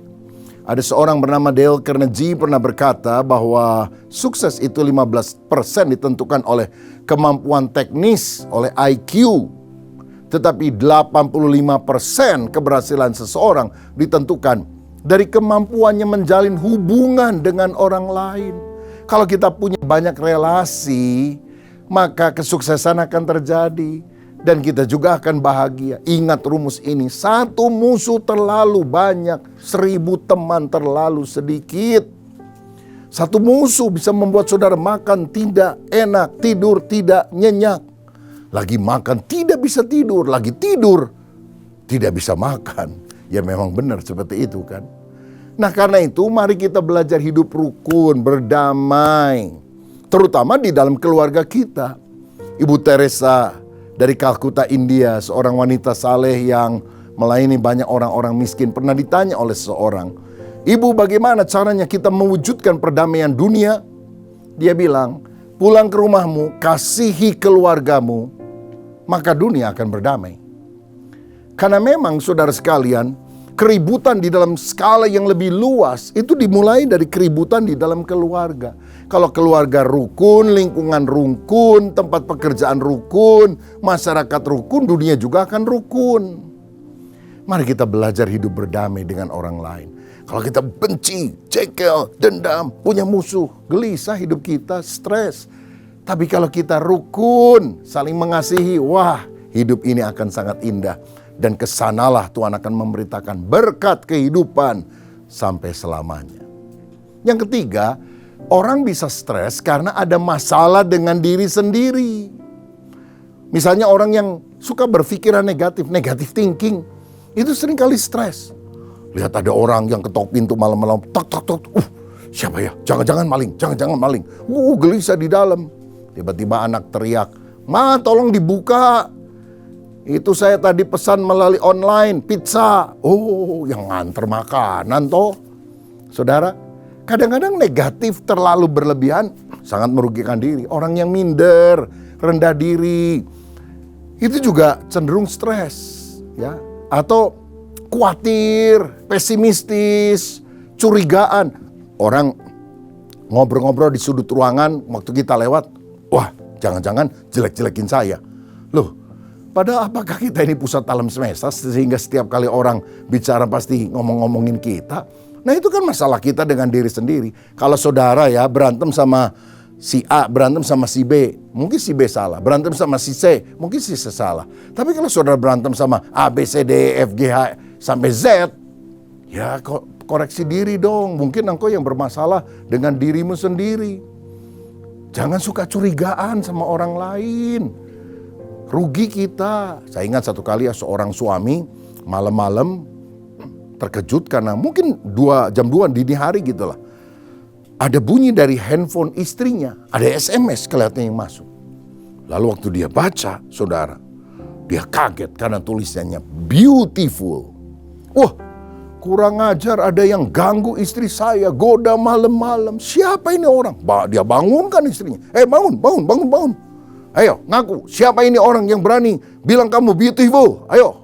Ada seorang bernama Dale Carnegie pernah berkata bahwa sukses itu 15% ditentukan oleh kemampuan teknis, oleh IQ. Tetapi 85% keberhasilan seseorang ditentukan dari kemampuannya menjalin hubungan dengan orang lain. Kalau kita punya banyak relasi, maka kesuksesan akan terjadi. Dan kita juga akan bahagia. Ingat rumus ini, 1 musuh terlalu banyak, 1000 teman terlalu sedikit. 1 musuh bisa membuat saudara makan tidak enak, tidur tidak nyenyak. Lagi makan tidak bisa tidur, lagi tidur tidak bisa makan. Ya memang benar seperti itu kan. Nah karena itu mari kita belajar hidup rukun, berdamai. Terutama di dalam keluarga kita. Ibu Teresa dari Kalkuta, India, seorang wanita saleh yang melayani banyak orang-orang miskin, pernah ditanya oleh seseorang, "Ibu, bagaimana caranya kita mewujudkan perdamaian dunia?" Dia bilang, "Pulang ke rumahmu, kasihi keluargamu, maka dunia akan berdamai." Karena memang saudara sekalian, keributan di dalam skala yang lebih luas itu dimulai dari keributan di dalam keluarga. Kalau keluarga rukun, lingkungan rukun, tempat pekerjaan rukun, masyarakat rukun, dunia juga akan rukun. Mari kita belajar hidup berdamai dengan orang lain. Kalau kita benci, jengkel, dendam, punya musuh, gelisah hidup kita, stres. Tapi kalau kita rukun, saling mengasihi, wah, hidup ini akan sangat indah. Dan kesanalah Tuhan akan memberitakan berkat kehidupan sampai selamanya. Yang ketiga, orang bisa stres karena ada masalah dengan diri sendiri. Misalnya orang yang suka berpikiran negatif, negative thinking, itu seringkali stres. Lihat ada orang yang ketok pintu malam-malam, tok tok tok, siapa ya? Jangan-jangan maling, jangan-jangan maling. Gelisah di dalam. Tiba-tiba anak teriak, "Ma, tolong dibuka. Itu saya tadi pesan melalui online, pizza." Oh, yang nganter makanan toh. Saudara, kadang-kadang negatif terlalu berlebihan sangat merugikan diri. Orang yang minder, rendah diri, itu juga cenderung stres, ya. Atau khawatir, pesimistis, curigaan. Orang ngobrol-ngobrol di sudut ruangan waktu kita lewat, wah, jangan-jangan jelek-jelekin saya. Loh, padahal apakah kita ini pusat alam semesta sehingga setiap kali orang bicara pasti ngomong-ngomongin kita? Nah itu kan masalah kita dengan diri sendiri. Kalau saudara ya berantem sama si A, berantem sama si B, mungkin si B salah. Berantem sama si C, mungkin si C salah. Tapi kalau saudara berantem sama A, B, C, D, E, F, G, H sampai Z, ya koreksi diri dong. Mungkin engkau yang bermasalah dengan dirimu sendiri. Jangan suka curigaan sama orang lain. Rugi kita. Saya ingat satu kali ya seorang suami malam-malam terkejut karena mungkin jam 2 dini hari gitu lah. Ada bunyi dari handphone istrinya, ada SMS kelihatannya yang masuk. Lalu waktu dia baca, saudara, dia kaget karena tulisannya beautiful. Wah, kurang ajar, ada yang ganggu istri saya, goda malam-malam. Siapa ini orang? Dia bangunkan istrinya. Bangun. Ayo, ngaku, siapa ini orang yang berani bilang kamu beautiful? Ayo.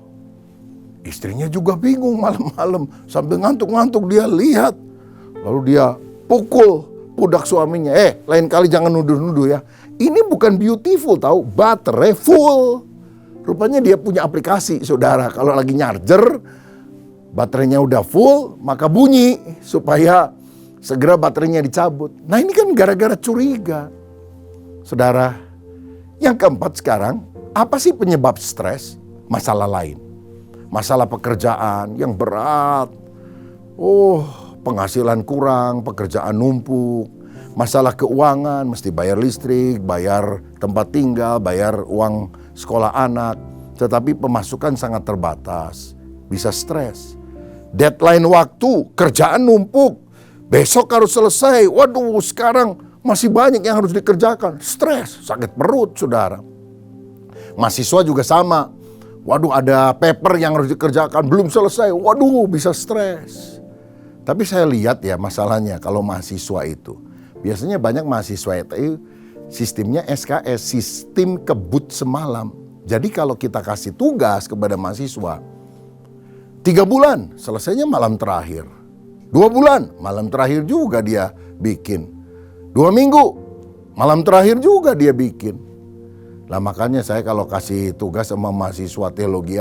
Istrinya juga bingung malam-malam, sambil ngantuk-ngantuk dia lihat. Lalu dia pukul pundak suaminya. Lain kali jangan nuduh-nuduh ya. Ini bukan beautiful tahu, baterai full. Rupanya dia punya aplikasi, saudara. Kalau lagi nyarger, baterainya udah full, maka bunyi supaya segera baterainya dicabut. Nah ini kan gara-gara curiga. Saudara, yang keempat sekarang, apa sih penyebab stres? Masalah lain. Masalah pekerjaan yang berat. Penghasilan kurang, pekerjaan numpuk. Masalah keuangan, mesti bayar listrik, bayar tempat tinggal, bayar uang sekolah anak. Tetapi pemasukan sangat terbatas. Bisa stres. Deadline waktu, kerjaan numpuk. Besok harus selesai. Waduh, sekarang masih banyak yang harus dikerjakan. Stres, sakit perut, saudara. Mahasiswa juga sama. Waduh, ada paper yang harus dikerjakan, belum selesai. Waduh, bisa stres. Tapi saya lihat ya masalahnya kalau mahasiswa itu. Biasanya banyak mahasiswa itu sistemnya SKS, sistem kebut semalam. Jadi kalau kita kasih tugas kepada mahasiswa, 3 bulan selesainya malam terakhir. 2 bulan, malam terakhir juga dia bikin. 2 minggu, malam terakhir juga dia bikin. Lah makanya saya kalau kasih tugas sama mahasiswa teologi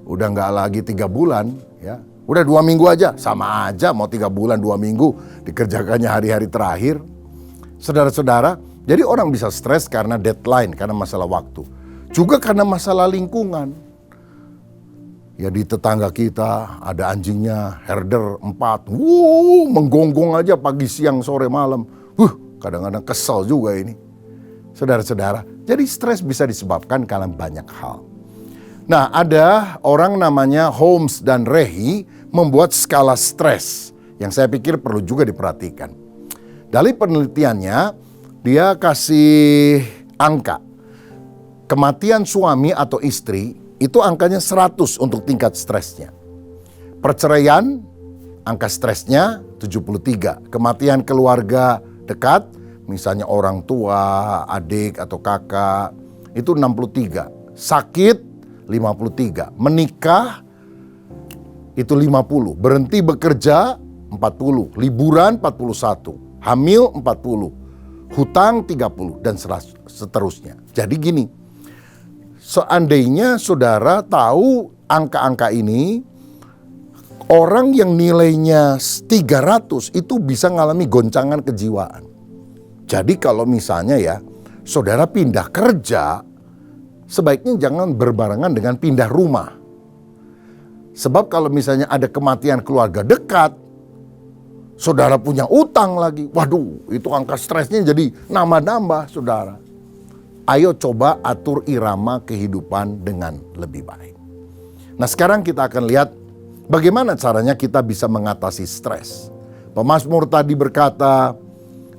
udah nggak lagi 3 bulan ya. Udah 2 minggu aja, sama aja mau 3 bulan 2 minggu dikerjakannya hari-hari terakhir. Saudara-saudara, jadi orang bisa stres karena deadline, karena masalah waktu. Juga karena masalah lingkungan. Ya di tetangga kita ada anjingnya, herder 4. Menggonggong aja pagi, siang, sore, malam. Kadang-kadang kesel juga ini. Saudara-saudara, jadi stres bisa disebabkan karena banyak hal. Nah, ada orang namanya Holmes dan Rehi membuat skala stres yang saya pikir perlu juga diperhatikan. Dari penelitiannya, dia kasih angka. Kematian suami atau istri itu angkanya 100 untuk tingkat stresnya. Perceraian, angka stresnya 73. Kematian keluarga dekat, misalnya orang tua, adik atau kakak, itu 63. Sakit, 53. Menikah, itu 50. Berhenti bekerja, 40. Liburan, 41. Hamil, 40. Hutang, 30. Dan seterusnya. Jadi gini, seandainya saudara tahu angka-angka ini, orang yang nilainya 300 itu bisa mengalami goncangan kejiwaan. Jadi kalau misalnya ya, saudara pindah kerja, sebaiknya jangan berbarengan dengan pindah rumah. Sebab kalau misalnya ada kematian keluarga dekat, saudara punya utang lagi, waduh itu angka stresnya jadi nambah-nambah saudara. Ayo coba atur irama kehidupan dengan lebih baik. Nah sekarang kita akan lihat bagaimana caranya kita bisa mengatasi stres. Pemazmur tadi berkata,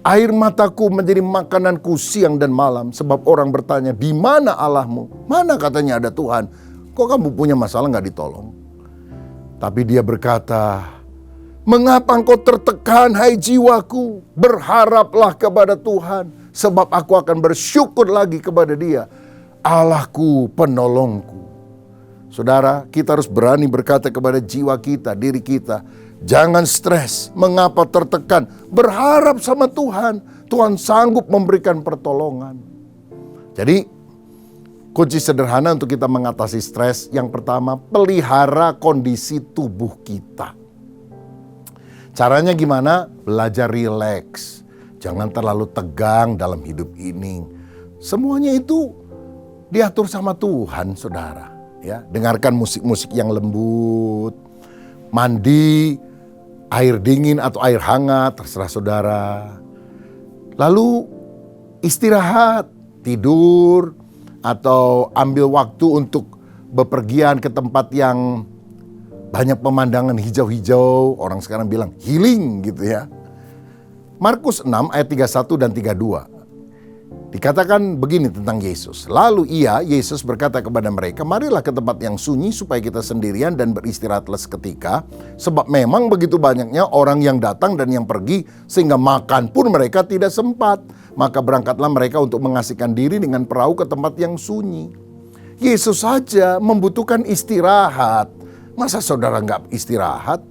air mataku menjadi makananku siang dan malam. Sebab orang bertanya, di mana Allahmu? Mana katanya ada Tuhan? Kok kamu punya masalah gak ditolong? Tapi dia berkata, mengapa engkau tertekan hai jiwaku? Berharaplah kepada Tuhan. Sebab aku akan bersyukur lagi kepada Dia, Allahku penolongku. Saudara, kita harus berani berkata kepada jiwa kita, diri kita, jangan stres. Mengapa tertekan? Berharap sama Tuhan. Tuhan sanggup memberikan pertolongan. Jadi, kunci sederhana untuk kita mengatasi stres. Yang pertama, pelihara kondisi tubuh kita. Caranya gimana? Belajar rileks. Jangan terlalu tegang dalam hidup ini. Semuanya itu diatur sama Tuhan, saudara. Ya, dengarkan musik-musik yang lembut. Mandi, air dingin atau air hangat, terserah saudara. Lalu istirahat, tidur, atau ambil waktu untuk bepergian ke tempat yang banyak pemandangan hijau-hijau. Orang sekarang bilang healing gitu ya. Markus 6 ayat 31 dan 32. Dikatakan begini tentang Yesus. Lalu Yesus berkata kepada mereka, marilah ke tempat yang sunyi supaya kita sendirian dan beristirahatlah seketika. Sebab memang begitu banyaknya orang yang datang dan yang pergi, sehingga makan pun mereka tidak sempat. Maka berangkatlah mereka untuk mengasihkan diri dengan perahu ke tempat yang sunyi. Yesus saja membutuhkan istirahat. Masa saudara nggak istirahat?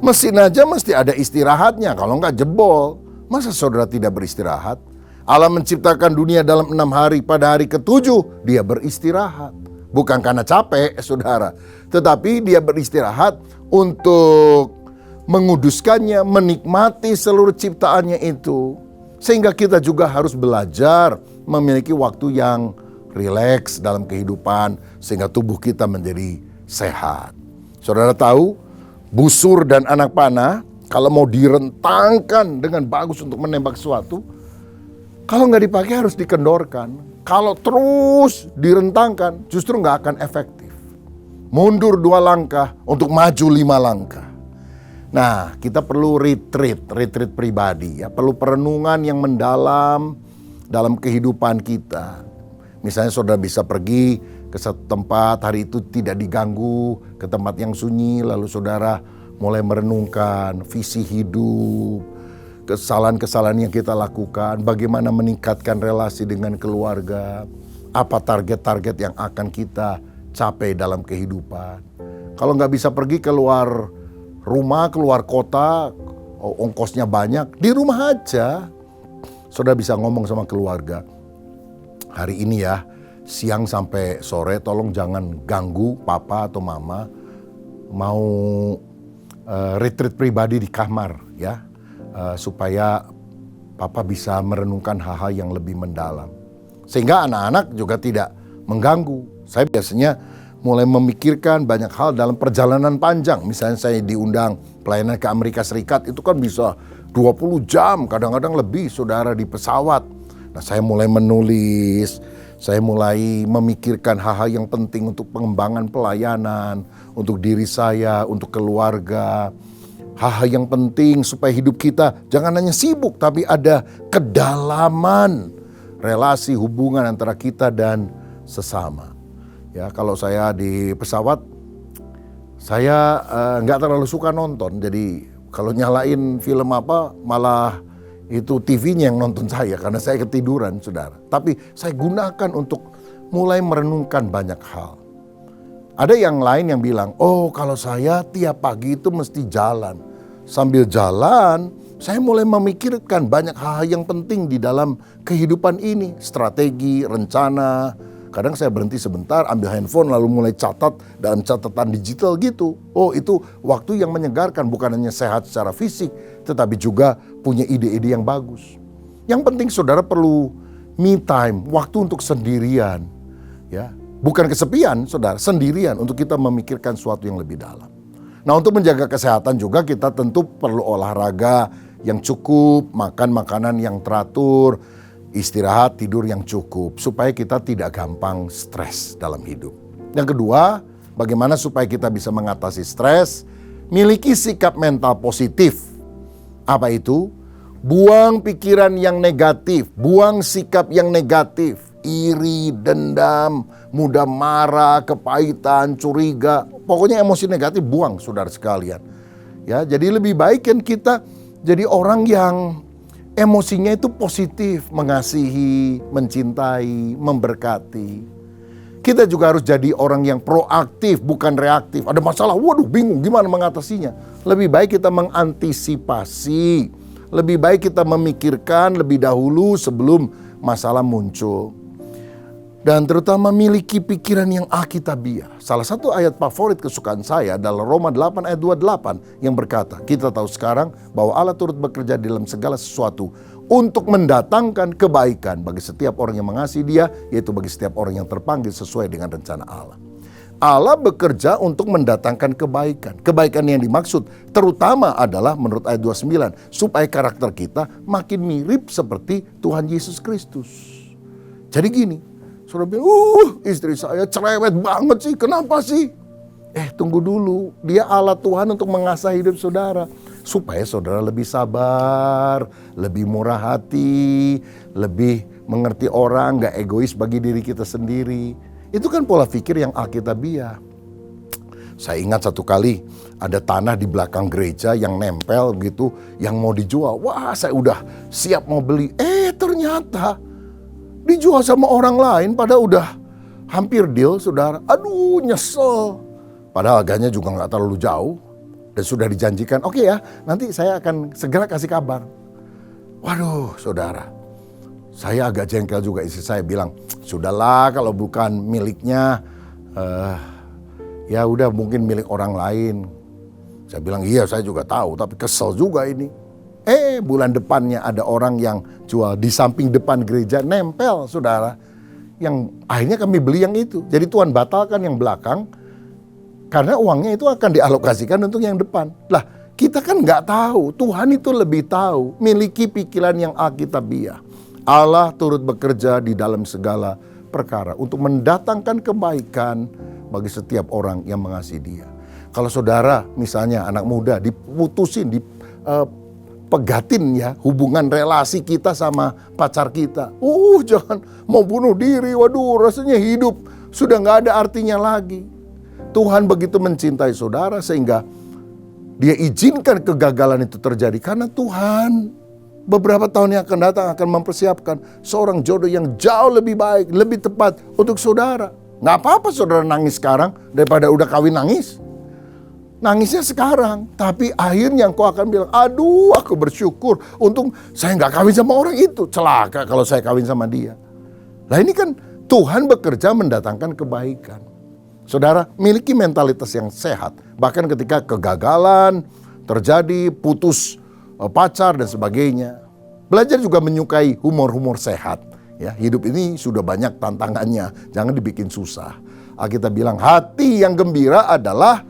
Mesin aja mesti ada istirahatnya, kalau nggak jebol. Masa saudara tidak beristirahat? Allah menciptakan dunia dalam 6 hari, pada hari ke-7 dia beristirahat. Bukan karena capek saudara, tetapi dia beristirahat untuk menguduskannya, menikmati seluruh ciptaannya itu. Sehingga kita juga harus belajar memiliki waktu yang rileks dalam kehidupan, sehingga tubuh kita menjadi sehat. Saudara tahu, busur dan anak panah, kalau mau direntangkan dengan bagus untuk menembak sesuatu, kalau nggak dipakai harus dikendorkan. Kalau terus direntangkan, justru nggak akan efektif. Mundur 2 langkah untuk maju 5 langkah. Nah, kita perlu retreat pribadi ya, perlu perenungan yang mendalam dalam kehidupan kita. Misalnya saudara bisa pergi ke satu tempat, hari itu tidak diganggu, ke tempat yang sunyi, lalu saudara mulai merenungkan visi hidup, kesalahan-kesalahan yang kita lakukan, bagaimana meningkatkan relasi dengan keluarga, apa target-target yang akan kita capai dalam kehidupan. Kalau nggak bisa pergi keluar rumah keluar kota, ongkosnya banyak, di rumah aja. Saudara bisa ngomong sama keluarga, hari ini ya, siang sampai sore tolong jangan ganggu papa atau mama, mau retreat pribadi di kamar ya, supaya papa bisa merenungkan hal-hal yang lebih mendalam. Sehingga anak-anak juga tidak mengganggu. Saya biasanya mulai memikirkan banyak hal dalam perjalanan panjang. Misalnya saya diundang pelayanan ke Amerika Serikat, itu kan bisa 20 jam, kadang-kadang lebih saudara di pesawat. Nah, saya mulai menulis, saya mulai memikirkan hal-hal yang penting untuk pengembangan pelayanan, untuk diri saya, untuk keluarga. Hal-hal yang penting supaya hidup kita jangan hanya sibuk, tapi ada kedalaman relasi hubungan antara kita dan sesama. Ya, kalau saya di pesawat, saya nggak terlalu suka nonton. Jadi kalau nyalain film apa, malah itu TV-nya yang nonton saya karena saya ketiduran, saudara. Tapi saya gunakan untuk mulai merenungkan banyak hal. Ada yang lain yang bilang, oh kalau saya tiap pagi itu mesti jalan. Sambil jalan, saya mulai memikirkan banyak hal yang penting di dalam kehidupan ini. Strategi, rencana. Kadang saya berhenti sebentar, ambil handphone lalu mulai catat dalam catatan digital gitu. Oh, itu waktu yang menyegarkan, bukan hanya sehat secara fisik, tetapi juga punya ide-ide yang bagus. Yang penting saudara perlu me time, waktu untuk sendirian. Ya, bukan kesepian, saudara, sendirian untuk kita memikirkan sesuatu yang lebih dalam. Nah, untuk menjaga kesehatan juga kita tentu perlu olahraga yang cukup, makan makanan yang teratur, istirahat, tidur yang cukup, supaya kita tidak gampang stres dalam hidup. Yang kedua, bagaimana supaya kita bisa mengatasi stres? Miliki sikap mental positif. Apa itu? Buang pikiran yang negatif, buang sikap yang negatif, iri, dendam, mudah marah, kepahitan, curiga. Pokoknya emosi negatif buang, saudara sekalian. Ya, jadi lebih baik kan kita jadi orang yang emosinya itu positif, mengasihi, mencintai, memberkati. Kita juga harus jadi orang yang proaktif, bukan reaktif. Ada masalah, waduh bingung gimana mengatasinya. Lebih baik kita mengantisipasi. Lebih baik kita memikirkan lebih dahulu sebelum masalah muncul. Dan terutama miliki pikiran yang alkitabiah. Salah satu ayat favorit kesukaan saya adalah Roma 8 ayat 28 yang berkata, kita tahu sekarang bahwa Allah turut bekerja dalam segala sesuatu untuk mendatangkan kebaikan bagi setiap orang yang mengasihi Dia, yaitu bagi setiap orang yang terpanggil sesuai dengan rencana Allah. Allah bekerja untuk mendatangkan kebaikan. Kebaikan yang dimaksud terutama adalah menurut ayat 29, supaya karakter kita makin mirip seperti Tuhan Yesus Kristus. Jadi gini, saudara bilang, istri saya cerewet banget sih, kenapa sih? Tunggu dulu, Dia Allah Tuhan untuk mengasah hidup saudara. Supaya saudara lebih sabar, lebih murah hati, lebih mengerti orang, gak egois bagi diri kita sendiri. Itu kan pola pikir yang alkitabiah. Saya ingat satu kali ada tanah di belakang gereja yang nempel gitu, yang mau dijual. Wah, saya udah siap mau beli. Ternyata dijual sama orang lain, padahal udah hampir deal, saudara. Aduh, nyesel. Padahal harganya juga gak terlalu jauh. Dan sudah dijanjikan, oke ya, nanti saya akan segera kasih kabar. Waduh, saudara. Saya agak jengkel juga, istri saya bilang, sudahlah kalau bukan miliknya, ya udah mungkin milik orang lain. Saya bilang, iya saya juga tahu, tapi kesel juga ini. Bulan depannya ada orang yang jual di samping depan gereja, nempel saudara. Yang akhirnya kami beli yang itu. Jadi Tuhan batalkan yang belakang, karena uangnya itu akan dialokasikan untuk yang depan. Lah, kita kan nggak tahu, Tuhan itu lebih tahu, miliki pikiran yang alkitabiah. Allah turut bekerja di dalam segala perkara untuk mendatangkan kebaikan bagi setiap orang yang mengasihi Dia. Kalau saudara misalnya anak muda diputusin, pegatin ya hubungan relasi kita sama pacar kita. Jangan mau bunuh diri, waduh rasanya hidup sudah gak ada artinya lagi. Tuhan begitu mencintai saudara sehingga Dia izinkan kegagalan itu terjadi karena Tuhan beberapa tahun yang akan datang akan mempersiapkan seorang jodoh yang jauh lebih baik, lebih tepat untuk saudara. Gak apa-apa saudara nangis sekarang daripada udah kawin nangis. nangisnya sekarang. Tapi akhirnya engkau akan bilang, aduh aku bersyukur. Untung saya nggak kawin sama orang itu. Celaka kalau saya kawin sama dia. Nah ini kan Tuhan bekerja mendatangkan kebaikan. Saudara, miliki mentalitas yang sehat. Bahkan ketika kegagalan terjadi, putus pacar dan sebagainya. Belajar juga menyukai humor-humor sehat. Ya, hidup ini sudah banyak tantangannya, jangan dibikin susah. Alkitab bilang hati yang gembira adalah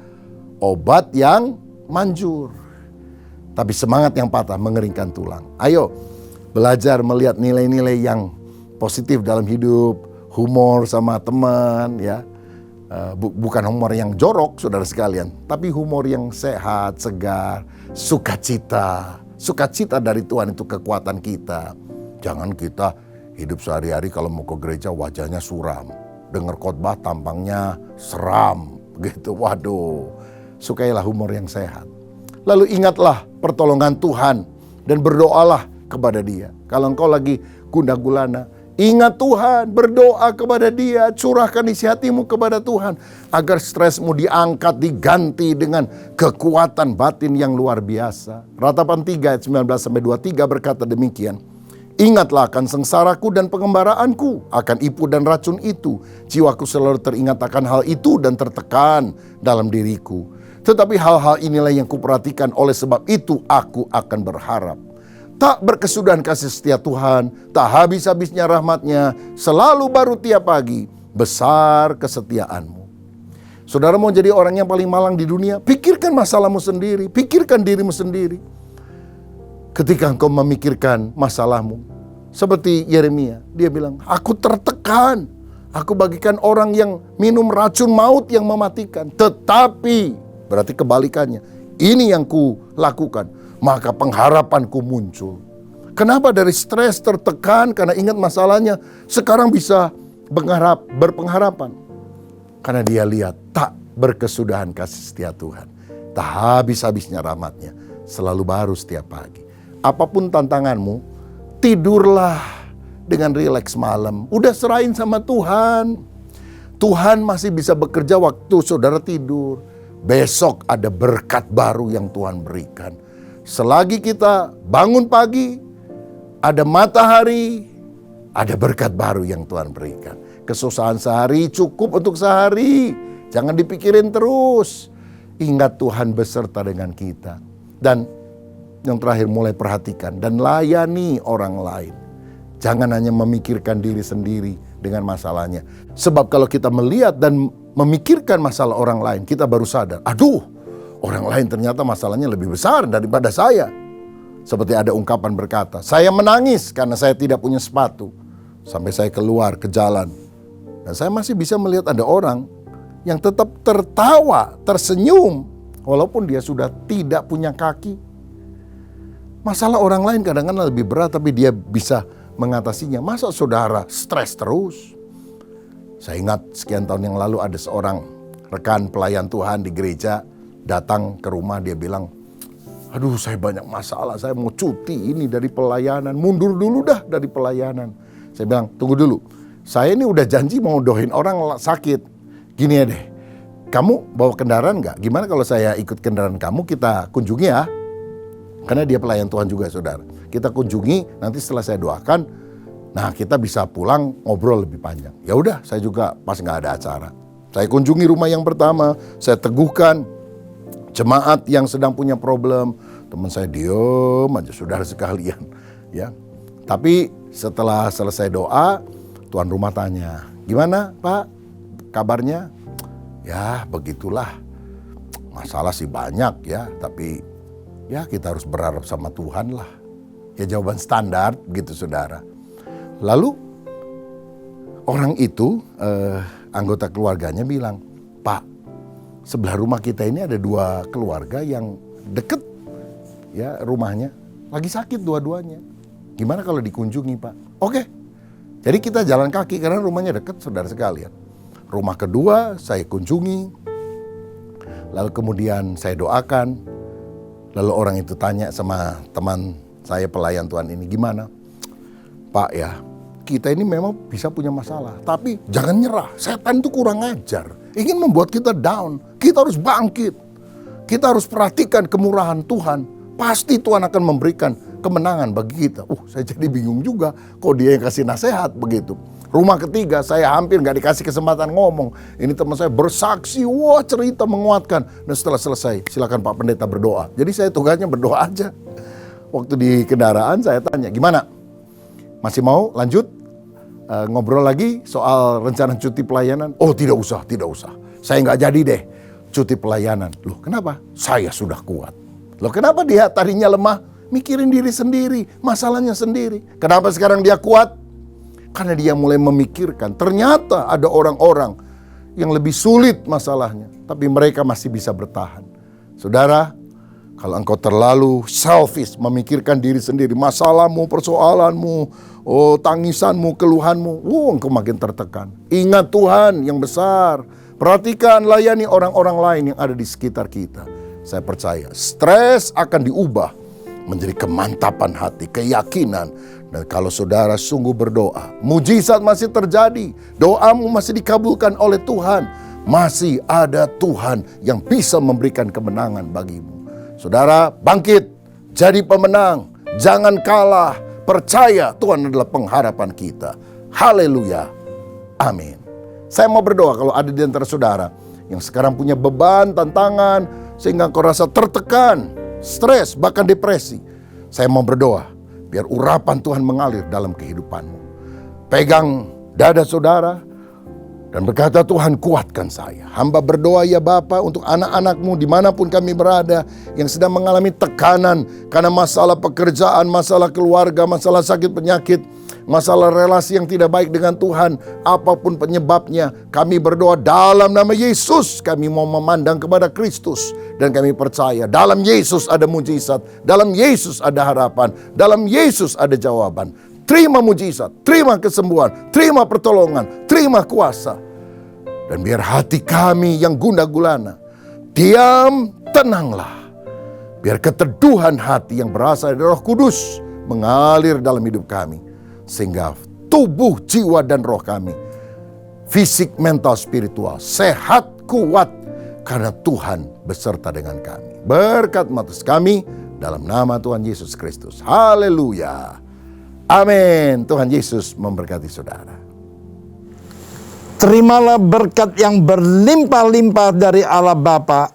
obat yang manjur. Tapi semangat yang patah mengeringkan tulang. Ayo belajar melihat nilai-nilai yang positif dalam hidup, humor sama teman ya. Bukan humor yang jorok saudara sekalian, tapi humor yang sehat, segar, sukacita. Sukacita dari Tuhan itu kekuatan kita. Jangan kita hidup sehari-hari kalau mau ke gereja wajahnya suram. Dengar khotbah tampangnya seram. Gitu, waduh. Sukailah humor yang sehat. Lalu ingatlah pertolongan Tuhan dan berdoalah kepada Dia. Kalau engkau lagi gundah gulana, ingat Tuhan, berdoa kepada Dia, curahkan isi hatimu kepada Tuhan. Agar stresmu diangkat, diganti dengan kekuatan batin yang luar biasa. Ratapan 3 ayat 19-23 berkata demikian. Ingatlah akan sengsaraku dan pengembaraanku, akan ipu dan racun itu. Jiwaku selalu teringat akan hal itu dan tertekan dalam diriku. Tetapi hal-hal inilah yang kuperhatikan, oleh sebab itu aku akan berharap. Tak berkesudahan kasih setia Tuhan, tak habis-habisnya rahmat-Nya, selalu baru tiap pagi, besar kesetiaanmu. Saudara mau jadi orang yang paling malang di dunia, pikirkan masalahmu sendiri, pikirkan dirimu sendiri. Ketika engkau memikirkan masalahmu, seperti Yeremia, dia bilang, aku tertekan, aku bagikan orang yang minum racun maut yang mematikan. Tetapi, berarti kebalikannya, ini yang ku lakukan, maka pengharapanku muncul. Kenapa dari stres tertekan karena ingat masalahnya, sekarang bisa berpengharapan? Karena dia lihat tak berkesudahan kasih setia Tuhan, tak habis-habisnya rahmat-Nya, selalu baru setiap pagi. Apapun tantanganmu, tidurlah dengan rileks malam. Udah serahin sama Tuhan. Tuhan masih bisa bekerja waktu saudara tidur. Besok ada berkat baru yang Tuhan berikan. Selagi kita bangun pagi, ada matahari, ada berkat baru yang Tuhan berikan. Kesusahan sehari cukup untuk sehari. Jangan dipikirin terus. Ingat Tuhan beserta dengan kita. Dan yang terakhir, mulai perhatikan dan layani orang lain. Jangan hanya memikirkan diri sendiri dengan masalahnya. Sebab kalau kita melihat dan memikirkan masalah orang lain, kita baru sadar, aduh, orang lain ternyata masalahnya lebih besar daripada saya. Seperti ada ungkapan berkata, saya menangis karena saya tidak punya sepatu. Sampai saya keluar ke jalan. Dan saya masih bisa melihat ada orang yang tetap tertawa, tersenyum, walaupun dia sudah tidak punya kaki. Masalah orang lain kadang-kadang lebih berat, tapi dia bisa mengatasinya. Masa saudara stres terus? Saya ingat sekian tahun yang lalu ada seorang rekan pelayan Tuhan di gereja datang ke rumah, dia bilang, aduh saya banyak masalah, saya mau cuti ini dari pelayanan, mundur dulu dah dari pelayanan. Saya bilang, tunggu dulu, saya ini udah janji mau doain orang sakit. Gini ya deh, kamu bawa kendaraan gak? Gimana kalau saya ikut kendaraan kamu, kita kunjungi ya? Karena dia pelayan Tuhan juga saudara. Kita kunjungi, nanti setelah saya doakan, nah kita bisa pulang ngobrol lebih panjang. Ya udah, saya juga pas nggak ada acara. Saya kunjungi rumah yang pertama, saya teguhkan jemaat yang sedang punya problem. Teman saya diem aja saudara sekalian. Ya, tapi setelah selesai doa, tuan rumah tanya, gimana Pak kabarnya? Ya begitulah, masalah sih banyak ya, tapi ya kita harus berharap sama Tuhan lah. Ya jawaban standar gitu saudara. Lalu orang itu anggota keluarganya bilang, Pak, sebelah rumah kita ini ada 2 keluarga yang deket ya rumahnya. Lagi sakit dua-duanya. Gimana kalau dikunjungi Pak? Oke. Jadi kita jalan kaki karena rumahnya deket saudara sekalian. Rumah kedua saya kunjungi. Lalu kemudian saya doakan. Lalu orang itu tanya sama teman saya pelayan Tuhan ini, gimana? Pak ya, kita ini memang bisa punya masalah. Tapi jangan nyerah, setan itu kurang ajar. Ingin membuat kita down, kita harus bangkit. Kita harus perhatikan kemurahan Tuhan. Pasti Tuhan akan memberikan kemenangan bagi kita. Saya jadi bingung juga kok dia yang kasih nasihat begitu. Rumah ketiga saya hampir gak dikasih kesempatan ngomong. Ini teman saya bersaksi, cerita menguatkan. Dan setelah selesai, silakan Pak Pendeta berdoa. Jadi saya tugasnya berdoa aja. Waktu di kendaraan saya tanya, gimana? Masih mau lanjut? Ngobrol lagi soal rencana cuti pelayanan? Oh tidak usah. Saya gak jadi deh cuti pelayanan. Loh kenapa? Saya sudah kuat. Loh kenapa dia tadinya lemah? Mikirin diri sendiri, masalahnya sendiri. Kenapa sekarang dia kuat? Karena dia mulai memikirkan, ternyata ada orang-orang yang lebih sulit masalahnya, tapi mereka masih bisa bertahan. Saudara, kalau engkau terlalu selfish, memikirkan diri sendiri, masalahmu, persoalanmu, tangisanmu, keluhanmu, engkau makin tertekan. Ingat Tuhan yang besar, perhatikan, layani orang-orang lain yang ada di sekitar kita. Saya percaya, stres akan diubah menjadi kemantapan hati, keyakinan. Dan kalau saudara sungguh berdoa, mujizat masih terjadi, doamu masih dikabulkan oleh Tuhan, masih ada Tuhan yang bisa memberikan kemenangan bagimu. Saudara, bangkit, jadi pemenang, jangan kalah, percaya Tuhan adalah pengharapan kita. Haleluya, amin. Saya mau berdoa kalau ada di antara saudara yang sekarang punya beban, tantangan, sehingga kau rasa tertekan, stres, bahkan depresi. Saya mau berdoa, biar urapan Tuhan mengalir dalam kehidupanmu. Pegang dada saudara dan berkata, Tuhan kuatkan saya. Hamba berdoa ya Bapa untuk anak-anakmu dimanapun kami berada yang sedang mengalami tekanan karena masalah pekerjaan, masalah keluarga, masalah sakit penyakit, masalah relasi yang tidak baik dengan Tuhan. Apapun penyebabnya, kami berdoa dalam nama Yesus. Kami mau memandang kepada Kristus dan kami percaya dalam Yesus ada mujizat, dalam Yesus ada harapan, dalam Yesus ada jawaban. Terima mujizat, terima kesembuhan, terima pertolongan, terima kuasa. Dan biar hati kami yang gundah gulana, diam, tenanglah. Biar keteduhan hati yang berasal dari Roh Kudus mengalir dalam hidup kami. Sehingga tubuh, jiwa, dan roh kami, fisik, mental, spiritual, sehat, kuat. Karena Tuhan beserta dengan kami. Berkat atas kami dalam nama Tuhan Yesus Kristus. Haleluya. Amin. Tuhan Yesus memberkati saudara. Terimalah berkat yang berlimpah-limpah dari Allah Bapa,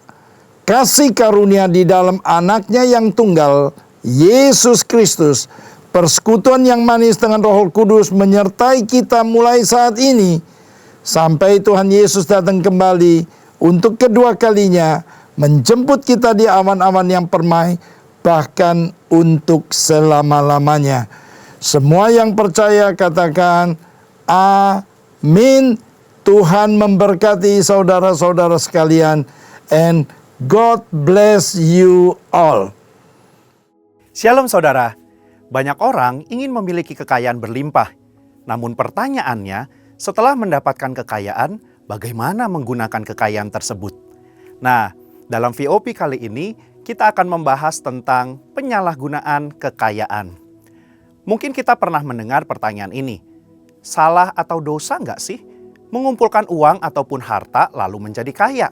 kasih karunia di dalam anaknya yang tunggal, Yesus Kristus, persekutuan yang manis dengan Roh Kudus menyertai kita mulai saat ini, sampai Tuhan Yesus datang kembali untuk kedua kalinya, menjemput kita di awan-awan yang permai, bahkan untuk selama-lamanya. Semua yang percaya katakan amin. Tuhan memberkati saudara-saudara sekalian, and God bless you all. Shalom saudara, banyak orang ingin memiliki kekayaan berlimpah. Namun pertanyaannya, setelah mendapatkan kekayaan, bagaimana menggunakan kekayaan tersebut? Nah, dalam VOP kali ini, kita akan membahas tentang penyalahgunaan kekayaan. Mungkin kita pernah mendengar pertanyaan ini, salah atau dosa nggak sih mengumpulkan uang ataupun harta lalu menjadi kaya?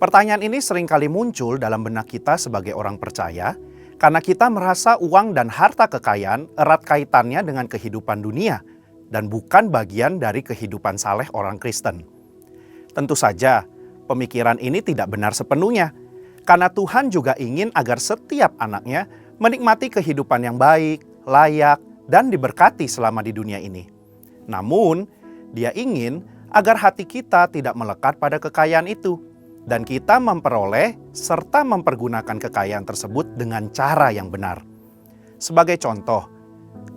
Pertanyaan ini seringkali muncul dalam benak kita sebagai orang percaya karena kita merasa uang dan harta kekayaan erat kaitannya dengan kehidupan dunia dan bukan bagian dari kehidupan saleh orang Kristen. Tentu saja, pemikiran ini tidak benar sepenuhnya karena Tuhan juga ingin agar setiap anaknya menikmati kehidupan yang baik, layak, dan diberkati selama di dunia ini. Namun, Dia ingin agar hati kita tidak melekat pada kekayaan itu, dan kita memperoleh serta mempergunakan kekayaan tersebut dengan cara yang benar. Sebagai contoh,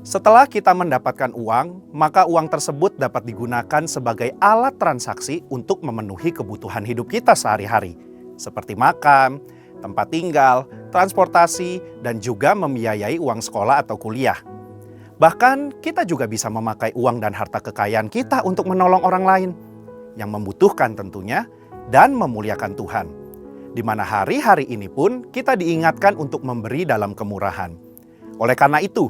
setelah kita mendapatkan uang, maka uang tersebut dapat digunakan sebagai alat transaksi untuk memenuhi kebutuhan hidup kita sehari-hari, seperti makan, tempat tinggal, transportasi, dan juga membiayai uang sekolah atau kuliah. Bahkan kita juga bisa memakai uang dan harta kekayaan kita untuk menolong orang lain yang membutuhkan tentunya dan memuliakan Tuhan. Di mana hari-hari ini pun kita diingatkan untuk memberi dalam kemurahan. Oleh karena itu,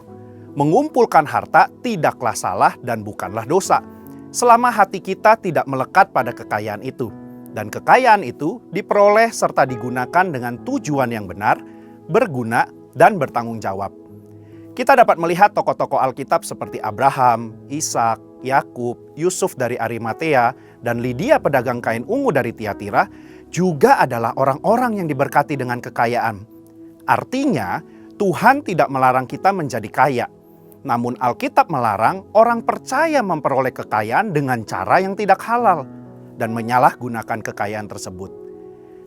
mengumpulkan harta tidaklah salah dan bukanlah dosa, selama hati kita tidak melekat pada kekayaan itu. Dan kekayaan itu diperoleh serta digunakan dengan tujuan yang benar, berguna, dan bertanggung jawab. Kita dapat melihat tokoh-tokoh Alkitab seperti Abraham, Ishak, Yakub, Yusuf dari Arimatea, dan Lydia pedagang kain ungu dari Tiatira juga adalah orang-orang yang diberkati dengan kekayaan. Artinya, Tuhan tidak melarang kita menjadi kaya. Namun Alkitab melarang orang percaya memperoleh kekayaan dengan cara yang tidak halal dan menyalahgunakan kekayaan tersebut.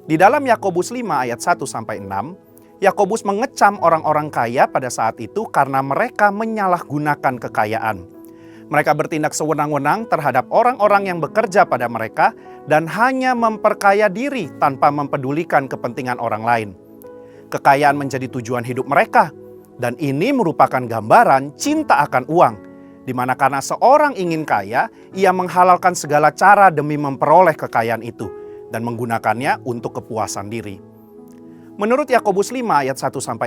Di dalam Yakobus 5 ayat 1-6, Yakobus mengecam orang-orang kaya pada saat itu karena mereka menyalahgunakan kekayaan. Mereka bertindak sewenang-wenang terhadap orang-orang yang bekerja pada mereka dan hanya memperkaya diri tanpa mempedulikan kepentingan orang lain. Kekayaan menjadi tujuan hidup mereka, dan ini merupakan gambaran cinta akan uang, di mana karena seorang ingin kaya, ia menghalalkan segala cara demi memperoleh kekayaan itu dan menggunakannya untuk kepuasan diri. Menurut Yakobus 5 ayat 1-6,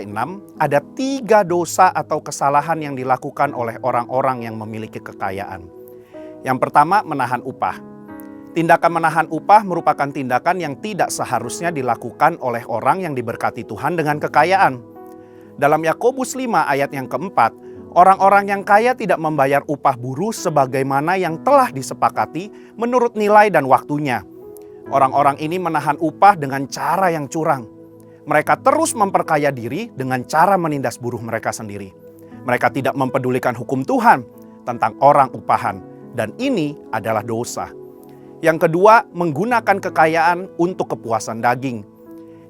ada 3 dosa atau kesalahan yang dilakukan oleh orang-orang yang memiliki kekayaan. Yang pertama, menahan upah. Tindakan menahan upah merupakan tindakan yang tidak seharusnya dilakukan oleh orang yang diberkati Tuhan dengan kekayaan. Dalam Yakobus 5 ayat yang keempat, orang-orang yang kaya tidak membayar upah buruh sebagaimana yang telah disepakati menurut nilai dan waktunya. Orang-orang ini menahan upah dengan cara yang curang. Mereka terus memperkaya diri dengan cara menindas buruh mereka sendiri. Mereka tidak mempedulikan hukum Tuhan tentang orang upahan, dan ini adalah dosa. Yang kedua, menggunakan kekayaan untuk kepuasan daging.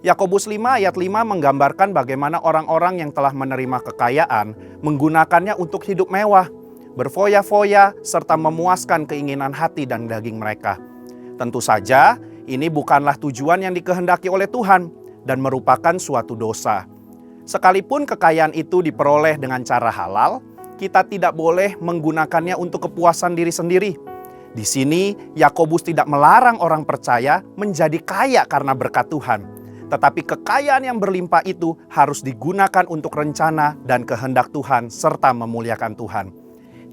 Yakobus 5 ayat 5 menggambarkan bagaimana orang-orang yang telah menerima kekayaan menggunakannya untuk hidup mewah, berfoya-foya, serta memuaskan keinginan hati dan daging mereka. Tentu saja, ini bukanlah tujuan yang dikehendaki oleh Tuhan dan merupakan suatu dosa. Sekalipun kekayaan itu diperoleh dengan cara halal, kita tidak boleh menggunakannya untuk kepuasan diri sendiri. Di sini, Yakobus tidak melarang orang percaya menjadi kaya karena berkat Tuhan. Tetapi kekayaan yang berlimpah itu harus digunakan untuk rencana dan kehendak Tuhan serta memuliakan Tuhan.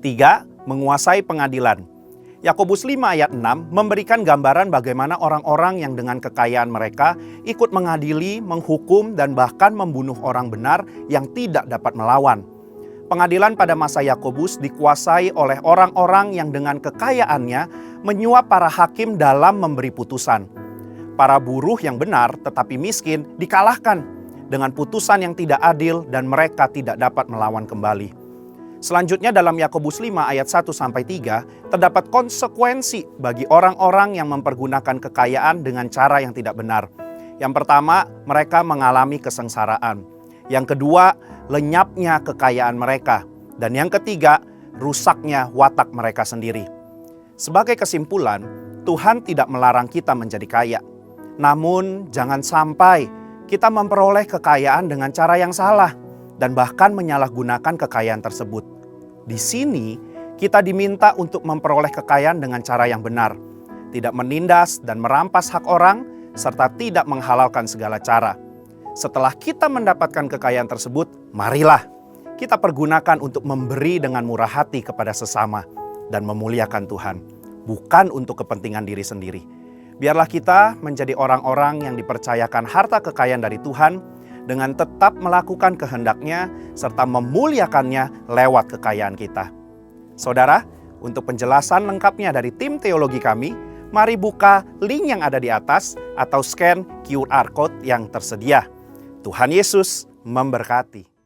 3. Menguasai pengadilan. Yakobus 5 ayat 6 memberikan gambaran bagaimana orang-orang yang dengan kekayaan mereka ikut mengadili, menghukum, dan bahkan membunuh orang benar yang tidak dapat melawan. Pengadilan pada masa Yakobus dikuasai oleh orang-orang yang dengan kekayaannya menyuap para hakim dalam memberi putusan. Para buruh yang benar tetapi miskin dikalahkan dengan putusan yang tidak adil dan mereka tidak dapat melawan kembali. Selanjutnya dalam Yakobus 5 ayat 1-3 terdapat konsekuensi bagi orang-orang yang mempergunakan kekayaan dengan cara yang tidak benar. Yang pertama, mereka mengalami kesengsaraan. Yang kedua, lenyapnya kekayaan mereka. Dan yang ketiga, rusaknya watak mereka sendiri. Sebagai kesimpulan, Tuhan tidak melarang kita menjadi kaya. Namun jangan sampai kita memperoleh kekayaan dengan cara yang salah dan bahkan menyalahgunakan kekayaan tersebut. Di sini kita diminta untuk memperoleh kekayaan dengan cara yang benar, tidak menindas dan merampas hak orang, serta tidak menghalalkan segala cara. Setelah kita mendapatkan kekayaan tersebut, marilah kita pergunakan untuk memberi dengan murah hati kepada sesama dan memuliakan Tuhan, bukan untuk kepentingan diri sendiri. Biarlah kita menjadi orang-orang yang dipercayakan harta kekayaan dari Tuhan dengan tetap melakukan kehendak-Nya serta memuliakannya lewat kekayaan kita. Saudara, untuk penjelasan lengkapnya dari tim teologi kami, mari buka link yang ada di atas atau scan QR code yang tersedia. Tuhan Yesus memberkati.